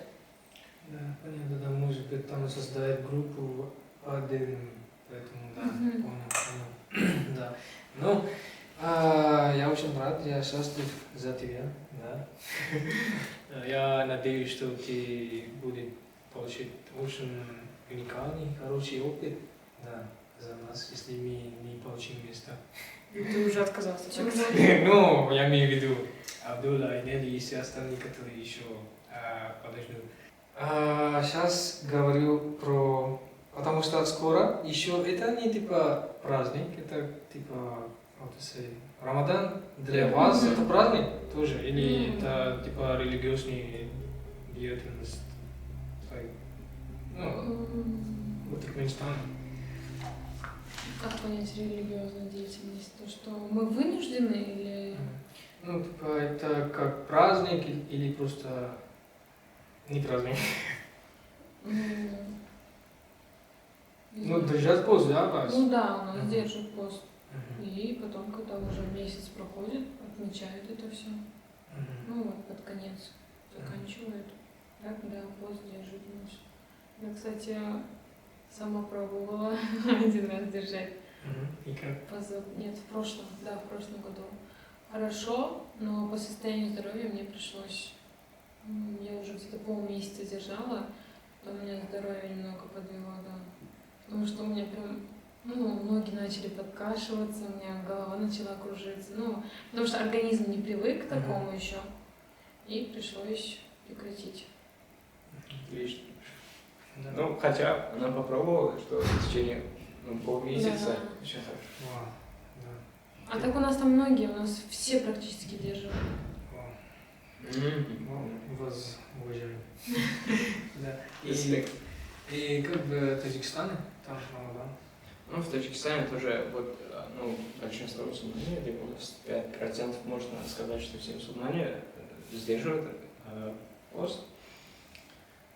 Да, понятно, да, может быть, там создать группу отдельную, поэтому, да, понял. Да. Ну, я очень рад, я счастлив за тебя, да. Я надеюсь, что ты будешь получить очень уникальный, хороший опыт, да, за нас, если мы не получим место. Ты уже отказался. Ну, я имею в виду Абдулла и Нелли и все остальные, которые еще подождут. Сейчас говорю про... Потому что скоро еще... Это не типа праздник, это типа... Рамадан для вас это праздник тоже? Или это типа религиозный деятельность? Ну, в Туркменистане. Как понять религиозную деятельность? То, что мы вынуждены или... Ну, типа, это как праздник или просто не праздник? Ну, держать пост, да, вас? Ну да, у нас держат пост. И потом, когда уже месяц проходит, отмечают это все. Ну вот, под конец заканчивают. Так, да, пост держит у нас. Я, кстати, сама пробовала один раз держать. И как? Нет, в прошлом году. Хорошо, но по состоянию здоровья мне пришлось... Я уже где-то полмесяца держала, потом у меня здоровье немного подвело, да. Потому что у меня прям, ноги начали подкашиваться, у меня голова начала кружиться. Ну, потому что организм не привык к такому еще, и пришлось прекратить. Отлично. Ну, хотя она попробовала, что в течение полмесяца. Да. Очень хорошо. А так у нас там многие, у нас все практически держат. Вас уважаю. Да. Респект. И как в Таджикистане? Там Рамадан. Ну, в Таджикистане тоже большинство мусульмане, 95% можно сказать, что все мусульмане сдерживают пост.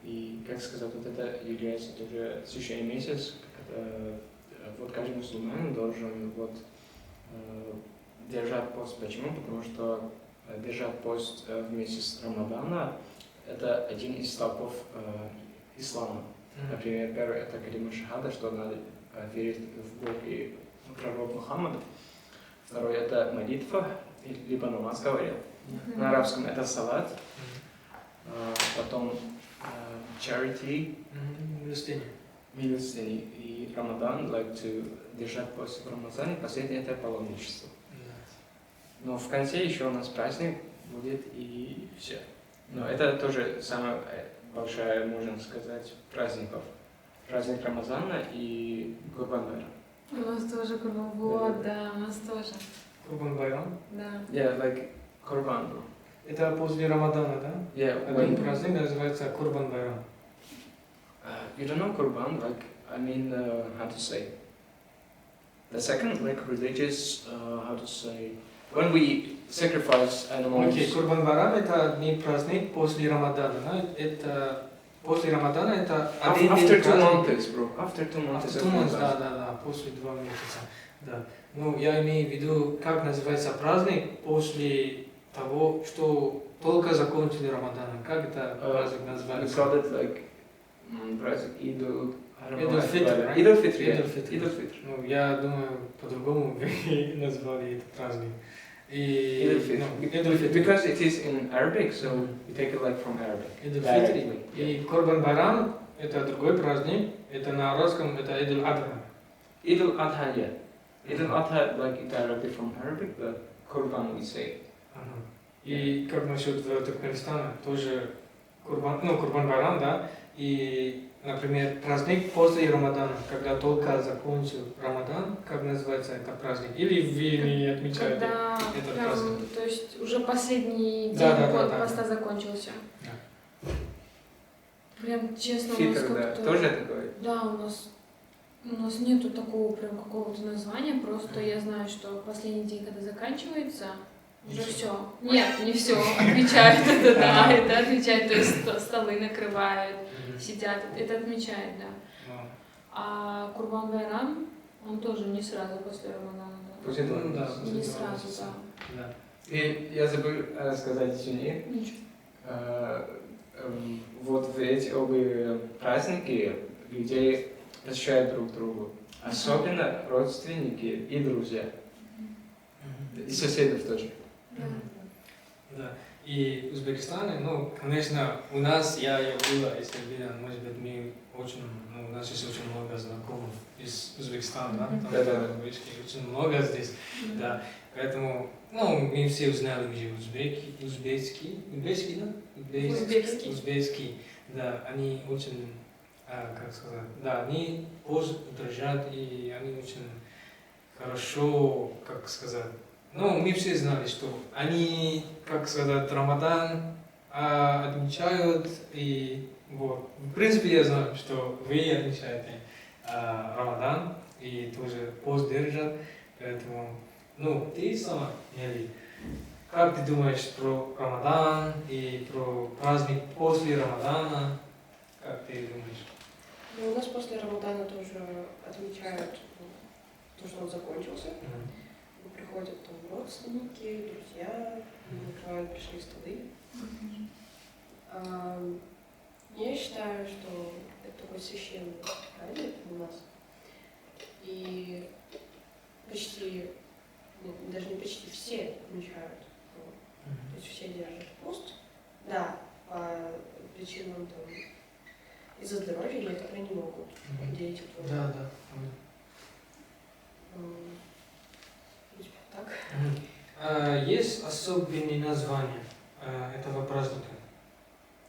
И, как сказать, вот это является тоже священный месяц, когда вот каждый мусульманин должен держать пост. Почему? Потому что держать пост в месяц Рамадана – это один из столпов ислама. Например, первый – это калима шахада, что надо верить в Бога и пророк Мухаммада. Второй – это молитва, либо намаз говорят. На арабском это салат. Потом charity, милостыня и Рамадан, держать пост в Рамазане. Последнее – это паломничество. Но в конце еще у нас праздник будет и все. Но это тоже самая большая, можно сказать, праздников. Праздник Рамазана и Курбан-байрам. У нас тоже Курбан, да, у нас тоже. Курбан-байрам? Да. Yeah, Курбан. Это после Рамадана, да? Yeah, Один праздник называется Курбан-байрам. You don't know Kurban, how to say. The second, religious, how to say, when we sacrifice animals. Окей, Курбан Байрам это не праздник после Рамадана, да? Это после Рамадана это один After день 2 праздника. months, bro. After 2 months. After of 2 months, fast. да, после 2 месяца, да. Ну, я имею в виду, как называется праздник после того, что только закончили Рамадан. Как это праздник We называется? call it like праздник Идул. Идул-Фитр, right? Идул-Фитр, yeah. Идул-Фитр. Идул-Фитр. Ну, я думаю, по-другому вы назвали этот праздник. И, Идул-Фитр. ну, Идул-Фитр. Because it is in Arabic, so we take it like from Arabic. Идул-Фитр. Directly. И Курбан Байрам это другой праздник. Это на русском это Идул-Адха. Idul-Adha, yeah. Idul-Adha, like directly from Arabic, but Kurban we say. Ага. И как насчет Туркменистана? Тоже Курбан Байрам, да? И, например, праздник после Рамадана, когда только закончил Рамадан, как называется этот праздник? Или вы не отмечаете Когда этот прям, праздник? то есть уже последний Да, день да, да, поста закончился. Да. Прям честно, у нас Фитр, да, как-то... тоже такой. Да, у нас нету такого прям какого-то названия, просто я знаю, что последний день, когда заканчивается, уже все. Нет, не все. Отмечают это, да, это отмечают, то есть столы накрывают, сидят, это отмечают, да. Ну, А Курбан Байрам, он тоже не сразу после Рамадана, да. После этого. ну, да, Не после сразу, месяца. да. Да. И я забыл сказать, извини, Ничего. вот в эти оба праздники людей посещают друг другу. Особенно родственники и друзья. И соседов тоже. Да. Да. И в Узбекистане, ну, конечно, у нас, я была из Ирбиля, может быть, мы очень, у нас есть очень много знакомых из Узбекистана, да, там Да-да. очень много здесь, да, поэтому, ну, мы все узнали уже узбекский, да? Узбекский, да, они очень, как сказать, да, они позже дружат, и они очень хорошо, как сказать, ну, мы все знали, что они, как сказать, Рамадан отмечают, и вот. В принципе, я знаю, что вы отмечаете Рамадан, и тоже пост держат, поэтому, ну, ты сама, Нелли, как ты думаешь про Рамадан и про праздник после Рамадана, как ты думаешь? Ну, у нас после Рамадана тоже отмечают то, что он закончился. Приходят там родственники, друзья, накрывают большие столы. Я считаю, что это такой священный праздник у нас. И почти, нет, даже не почти все отмечают. То есть все держат пост. Да, по причинам там из-за здоровья некоторые не могут. Дети тоже. Да, да. Так. Есть особенные названия этого праздника.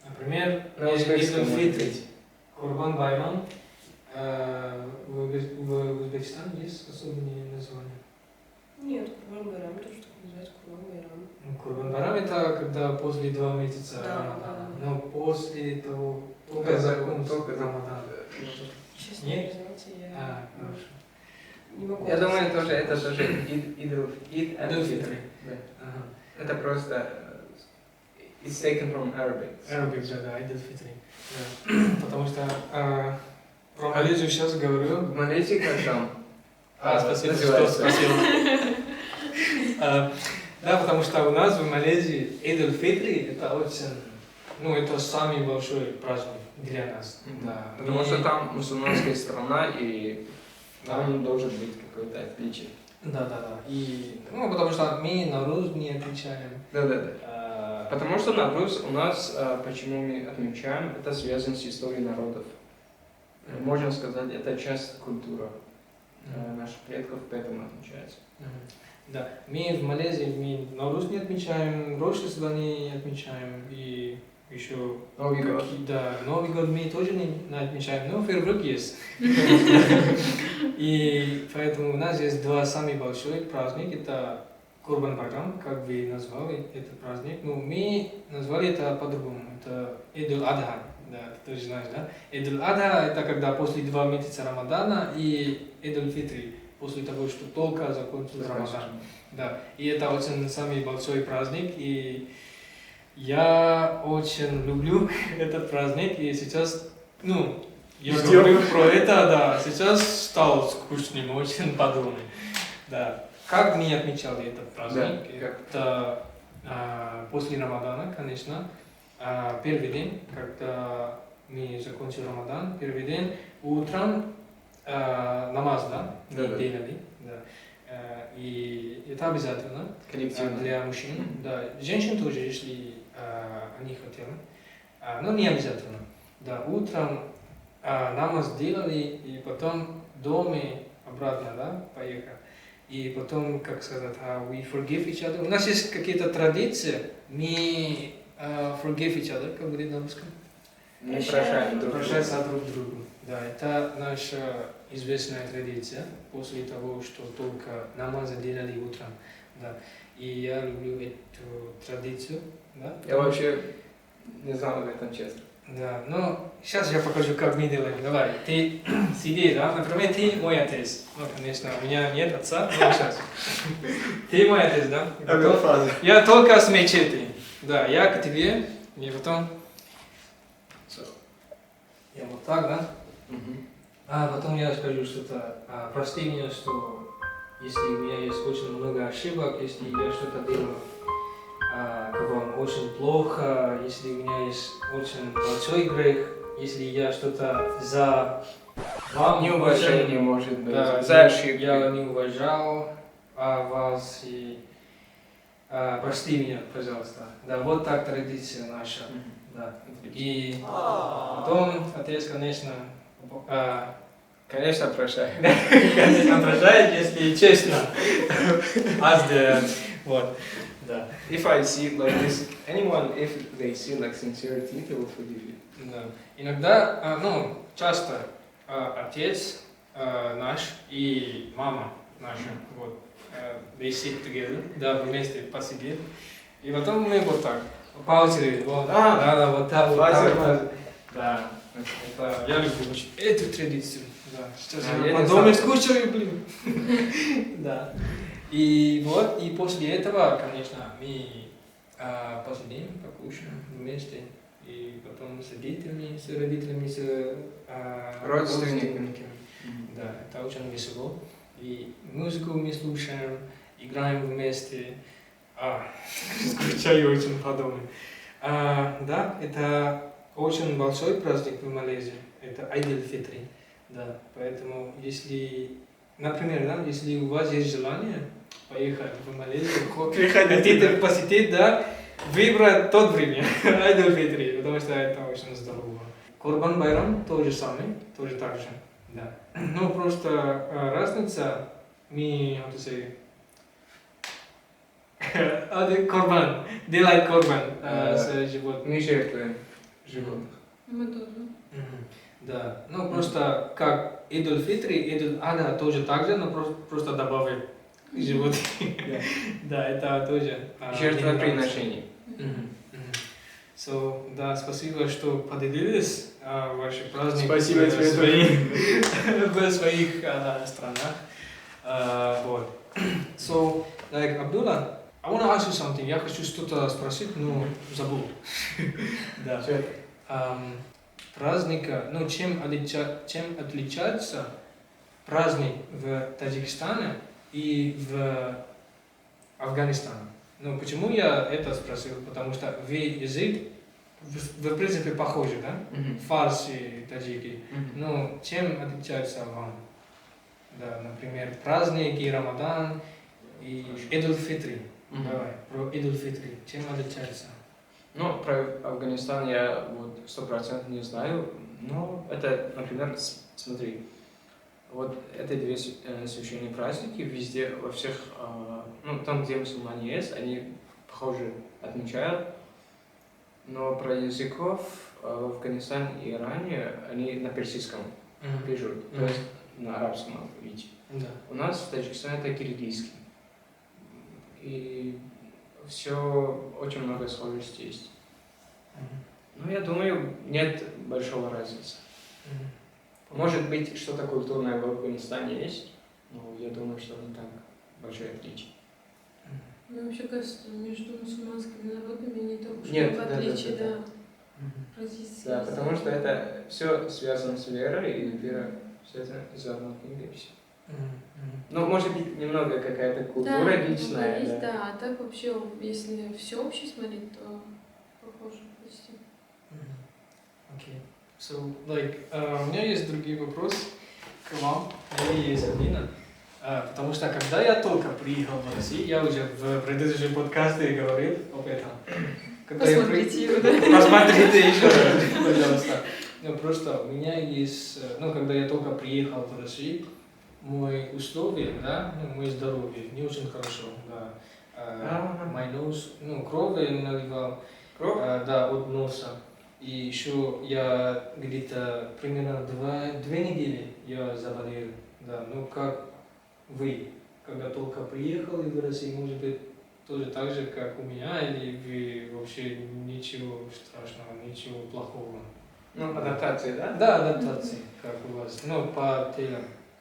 Например, На узбекском Идул-Фитр, может быть. Курбан Байрам. В Узбекистане есть особенные названия. Нет, Курбан Байрам тоже так называется, Курбан Байрам. Ну, Курбан Байрам это когда после 2 месяца Да, Рамадана. да. Но после того, только Только закончился только Рамадан. Сейчас Нет? не признаться, я Хорошо. не могу. Я думаю, тоже это тоже Ид-Фитр. Идул-Фитр. Да. Ага. Это просто it's taken from Arabic. Arabic, да, Идул-Фитр. Да. Потому что про Малайзию сейчас говорю. В Малайзии как там? Спасибо, что называется? спросил. Да, потому что у нас в Малайзии Идул-Фитр это очень, ну, это самый большой праздник для нас. Да. Потому И- что там мусульманская страна, и там должен быть какое-то отличие. Да. И, ну, потому что мы Навруз не отмечаем. Да. Потому что Навруз у нас, почему мы отмечаем, это связано с историей народов. Можно сказать, это часть культуры наших предков, поэтому отмечается. Да, мы в Малайзии мы Навруз не отмечаем, Рош-ха-Шана не отмечаем, и еще Новый год. Да, Новый год мы тоже не отмечаем, но фейерверк есть. И поэтому у нас есть два самых больших праздника, это Курбан Байрам, как вы назвали этот праздник. Ну, мы назвали это по-другому, это Идул-Адха, да, ты тоже знаешь, да? Идул-Адха это когда после 2 месяца Рамадана, и Идул-Фитр после того, что только закончил Рамадан. Да, и это очень самый большой праздник, и я очень люблю этот праздник, и сейчас, ну, я Ждём. говорю про это, да, сейчас стал скучным, очень подумай. Да. Как мы отмечали этот праздник? Да, как? Это после Рамадана, конечно, первый день, когда мы закончили Рамадан, первый день, утром намаз, да, мы Да. делали, да. И это обязательно Коллективно. для мужчин, да, женщин тоже, если они хотят, но не обязательно. Да, утром намаз делали, и потом в доме обратно, да, поехали. И потом, как сказать, we forgive each other. У нас есть какие-то традиции, мы forgive each other, как говорит на русском. Не прощаем друг друга. Прощаться друг другу. Да, это наша известная традиция, после того, что только намаз делали утром. Да. И я люблю эту традицию. Да. Я вообще не знал об этом, честно. Да, но сейчас я покажу, как мы делаем. Давай, ты сиди, да? Например, ты мой отец. Ну, конечно, у меня нет отца, но сейчас. Ты мой отец, да? Я только с мечети. Да, я к тебе, и потом... Я вот так, да? Потом я скажу что-то. Прости меня, что если у меня есть очень много ошибок, если я что-то делаю к вам очень плохо, если у меня есть очень большой грех, если я что-то за вам Неуважение, может быть. да, За ошибки. я не уважал вас и прости меня, пожалуйста. Да, вот так традиция наша. Да. И потом отец, конечно, Конечно, прощаю. конечно, прощает, если честно. Вот. Да. If I see like this, anyone, if they see like sincerity, they will forgive you. Да. Иногда, ну, часто отец наш и мама наша, вот, they sit together, да, вместе посидеть, и потом мы вот так, по очереди, вот, да, вот так, вот Фазер, так, да, это, я люблю очень эту традицию, да, сейчас Я я не подумаю, знал. скучаю, блин, да, и вот, и после этого, конечно, мы посидим, покушаем вместе. И потом с родителями, с родственниками. Да, это очень весело. И музыку мы слушаем, играем вместе. Скучаю очень по дому. Да, это очень большой праздник в Малайзии. Это Айд-эль-Фитри. Да, поэтому если, например, да, если у вас есть желание поехать в Малайзию, хотите посетить, да, выбрать тот время, Айд-эль-Фитри, потому что это очень здорово. Курбан Байрам тоже самый, тоже так же, да. Ну, просто разница, мы, how to say, Курбан, делать Курбан с животными. Мы жертвуем животных. Мы тоже. Да, ну просто как Идуль-Фитри, Идуль-Ада тоже так же, но просто добавил животных. Да, это тоже. Жертвоприношение. So, да, спасибо, что поделились ваши праздники Спасибо тебе в своих странах. Вот. So, like, Abdullah, I want to ask you something. Я хочу что-то спросить, но забыл. Да. Праздника, ну, чем отличается праздник в Таджикистане и в Афганистане? Ну, почему я это спросил? Потому что язык, в принципе, похожи, да? Фарси, таджики. Ну, чем отличается вам? Да, например, праздники, Рамадан и Идуль-Фитри. Давай, про Идуль-Фитри. Чем отличается? Ну, про Афганистан я вот 100% не знаю, но это, например, смотри, вот это две священные праздники везде, во всех, ну, там, где мусульмане есть, они похоже отмечают, но про языков в Афганистане и Иране они на персидском пишут, то есть на арабском алфавите. Да. У нас в Таджикистане это киргизский. И все, очень много схожестей есть. Ну, я думаю, нет большого разницы. Может быть, что-то культурное в Афганистане есть, Ну, я думаю, что не так большое отличие. Мне вообще кажется, между мусульманскими народами не так уж Нет, много да, отличий, да. да. Позиции. Да, потому что это все связано с верой, и вера все это из одной книги и всё. Ну, может быть, немного какая-то культура Да, личная, есть, да. да. А так вообще, если всеобщий смотреть, то похоже почти. Окей. So, like, у меня есть другие вопросы к вам. Или есть Алина. Потому что когда я только приехал в Россию, я уже в предыдущем подкасте говорил об этом. Когда я Посмотрите его, да. Посмотрите еще раз, пожалуйста. Ну, просто у меня есть, когда я только приехал в Россию, мой условия, да, мое здоровье не очень хорошо, да. Мой нос, кровь я наливал, Кровь? да, от носа. И еще я где-то примерно 2 недели я заболел, да. Ну, как вы, когда только приехали в Россию, может быть, тоже так же, как у меня, или вы вообще ничего страшного, ничего плохого? Ну, адаптация, да? Да, адаптация, как у вас, по телу.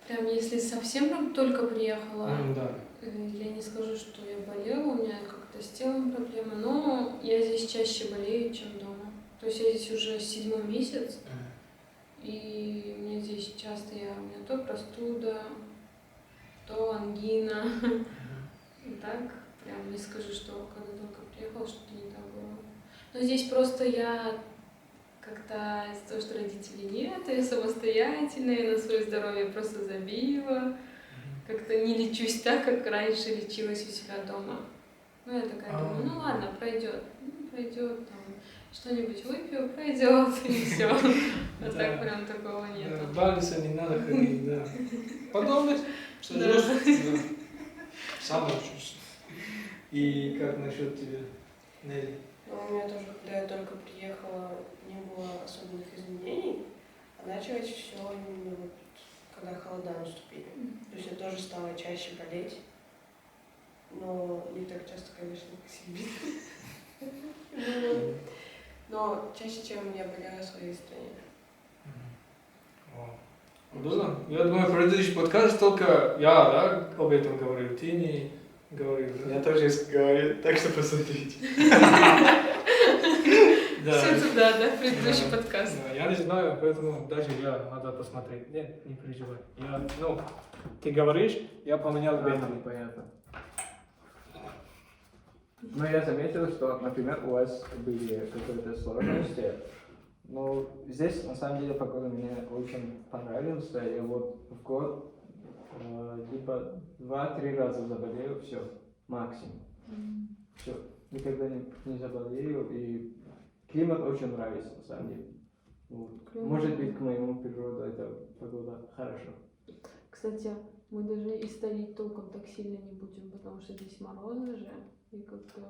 Прям если совсем прям только приехала, Да. я не скажу, что я болела, у меня как-то с телом проблемы, но я здесь чаще болею, чем дома. То есть я здесь уже 7-й месяц, и мне здесь часто у меня то простуда, то ангина. И так, прям не скажу, что когда только приехала, что-то не так было. Но здесь просто я как-то из-за того, что родителей нет, я самостоятельная, я на свое здоровье просто забила. Как-то не лечусь так, как раньше лечилась у себя дома. Ну, я такая думаю, ну ладно, пройдет. Пройдет, там, что-нибудь выпью, пройдет, и все. А так прям такого нету. Балиса не надо ходить, да. Подумать, что Да. самое чувство. И как насчет тебя, Нелли? Ну, у меня тоже, когда я только приехала, не было особенных изменений, а началось все именно вот, когда холода наступили. То есть я тоже стала чаще болеть, но не так часто, конечно, как себе. Но чаще, чем я болела в своей стране. Удобно? Я думаю, предыдущий подкаст только я, да, об этом говорил, ты не говорил, да? Я тоже говорю, так что посмотрите. Все туда, да, предыдущий подкаст. Да, я не знаю, поэтому даже я надо посмотреть. Нет, не переживай. Ты говоришь, я поменял бетон. Понятно. Но я заметил, что, например, у вас были какие-то сложности. Но здесь, на самом деле, погода мне очень понравилась. Я вот в год либо 2-3 раза заболею, все, максимум. Все, никогда не заболею, и климат очень нравится, на самом деле. Вот. Может быть, к моему природу эта погода хорошо. Кстати, мы даже и стареть толком так сильно не будем, потому что здесь морозы же, и как-то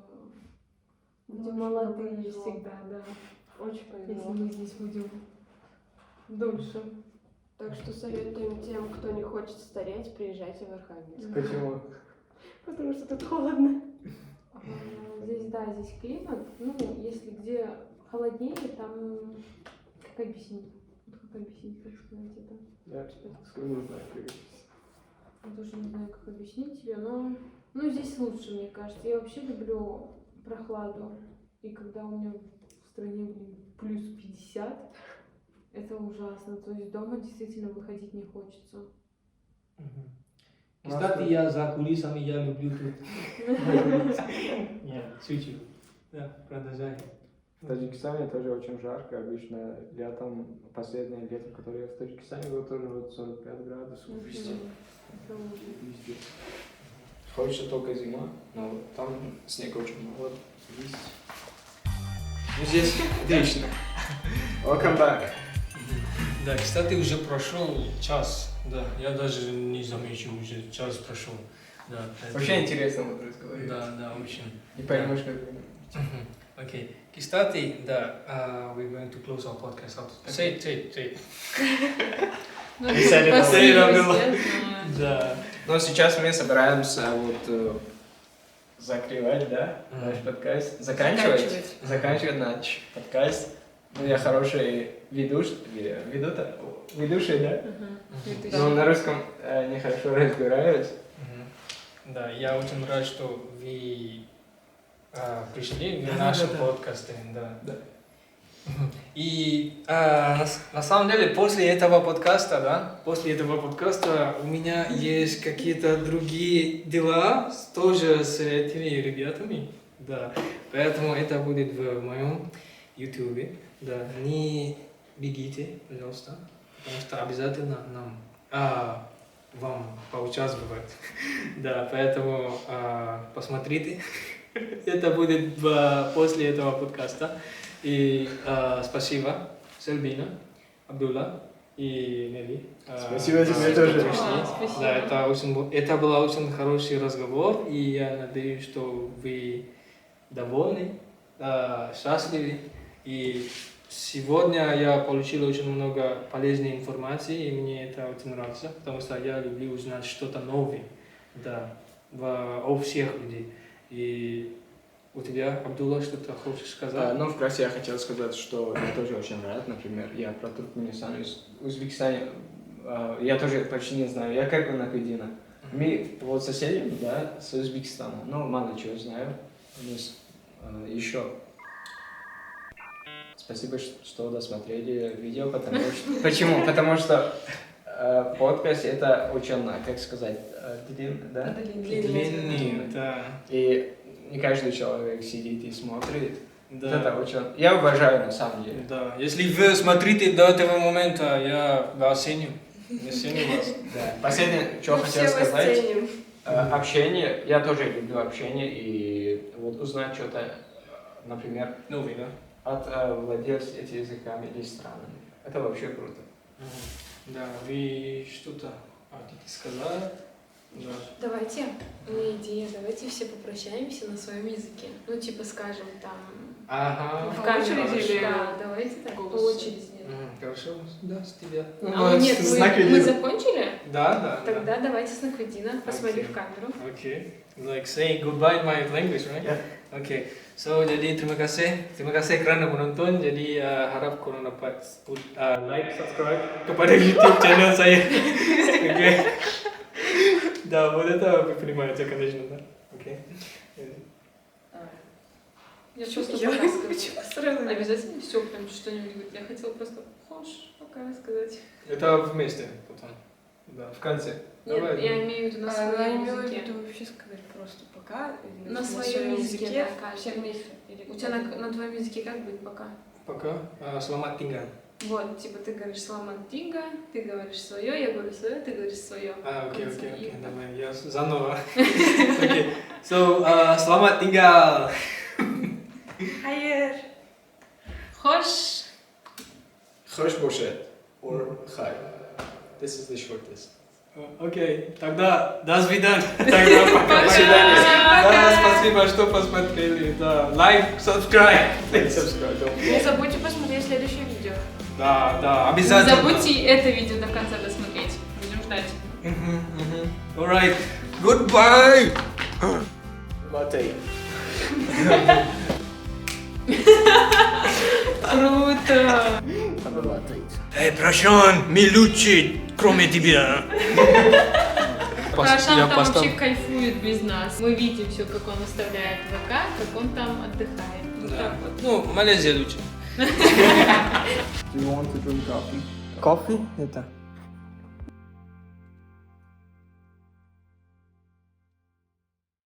будем очень молодые повезло. всегда, да. Очень Если повезло. мы здесь будем дольше. Так что советуем тем, кто не хочет стареть, приезжайте в Архангельск. Почему? Потому что тут холодно. Здесь, да, здесь климат, если где холоднее, там, как объяснить, как сказать это? Я не знаю, как это. Я тоже не знаю, как объяснить тебе, но здесь лучше, мне кажется. Я вообще люблю прохладу. И когда у меня в стране, плюс 50, это ужасно. То есть дома действительно выходить не хочется. Кстати, я за кулисами, я люблю тут. Нет, шучу. Да, продолжай. В Таджикистане тоже очень жарко. Обычно летом, последнее лето, которое я в Таджикистане был, тоже вот 45 градусов везде. Везде. Хочется только зима, но там снег очень мало. Есть. Ну, здесь отлично. Welcome back. Да, кстати, уже прошел час. Да, я даже не замечу, уже час прошел. Да, Вообще интересно вот разговаривать. Да, очень. Не поймешь, как... Окей. Кстати, да, we're going to close our podcast out. Say it. Да. Но сейчас мы собираемся вот закрывать, да, наш подкаст. Заканчивать наш подкаст. Ну, я хороший ведущий, ведущий, да? Ага. Но на русском нехорошо разбираюсь. Да, я очень рад, что вы пришли в Да, наши да. подкасты. Да. Да. И на самом деле после этого подкаста у меня есть какие-то другие дела тоже с этими ребятами. Да. Поэтому это будет в моем YouTube. Да. Не бегите, пожалуйста, потому что обязательно вам поучаствовать. Да, поэтому посмотрите. Это будет после этого подкаста. И спасибо, Сальбина, Абдулла и Нелли. Спасибо тебе что тоже. пришли. Спасибо. Да, это был очень хороший разговор, и я надеюсь, что вы довольны, счастливы. И сегодня я получил очень много полезной информации, и мне это очень нравится, потому что я люблю узнать что-то новое, да, о всех людей. И у тебя, Абдулла, что-то хочешь сказать? Ну, вкратце я хотел сказать, что я тоже очень рад, например, я про Туркменистан, Узбекистан, я тоже почти не знаю, я как бы на Кадина. Мы вот соседи, да, с Узбекистаном, но мало чего знаю. Еще спасибо, что досмотрели видео, потому что... Почему? Потому что подкаст это очень, как сказать, да? Длинный, да. И не каждый человек сидит и смотрит. Да. Это очень... Я обожаю на самом деле. Да. Если вы смотрите до этого момента, я вас ценю. Я ценю вас. Да. Последнее, что Мы хотел все вас сказать, ценим. общение, я тоже люблю общение, и вот узнать что-то, например, Новый, да? от владельцев этими языками или странами. Это вообще круто. Да, вы что-то хотите сказать? Да. Давайте, у меня идея, давайте все попрощаемся на своем языке. Ну, типа, скажем, там, Ага. в По камеру. очереди или Да, давайте так, по голосом? очереди. Хорошо, да, с тебя. А нет, мы закончили? Да, да. Тогда давайте с Накведина, посмотри в камеру. Okay. Like saying goodbye in my language, right? Yeah. Okay. So jadi terima kasih kerana menonton. Jadi harap korang dapat like, subscribe kepada YouTube channel saya. Okay. Да, вот это вы понимаете, конечно, да. Okay. Я просто Я пока хочу скажу. сразу. Обязательно все прям что-нибудь говорить. Я хотела просто хош, пока сказать. Это вместе потом. Да, в конце. Нет, Давай. я имею в виду на Я своем имела в языке. виду вообще сказать просто пока. или На своем языке, да, все каждый. вместе. Или У тебя на твоем языке как будет пока? Пока. Selamat tinggal. Вот, типа ты говоришь сламат тинга, ты говоришь свое, я говорю свое, ты говоришь свое. Окей, давай, я заново. Окей. So, selamat tinggal. Хайер. Хош. Хош бушет. Or hi. This is the shortest. Окей, тогда до свидания. Тогда пока. До свидания. Да, спасибо, что посмотрели. Да, лайк, subscribe. Не забудьте посмотреть следующее видео. Да, Не обязательно. забудьте это видео до конца досмотреть. Будем ждать. Alright, goodbye. Латте. Круто! Эй, Прощан, милучий, кроме тебя. Прашан там вообще кайфует без нас. Мы видим все, как он оставляет ВК, как он там отдыхает. Вот так вот. Ну, Малайзия лучше. Do you want to drink coffee? Кофе? Это.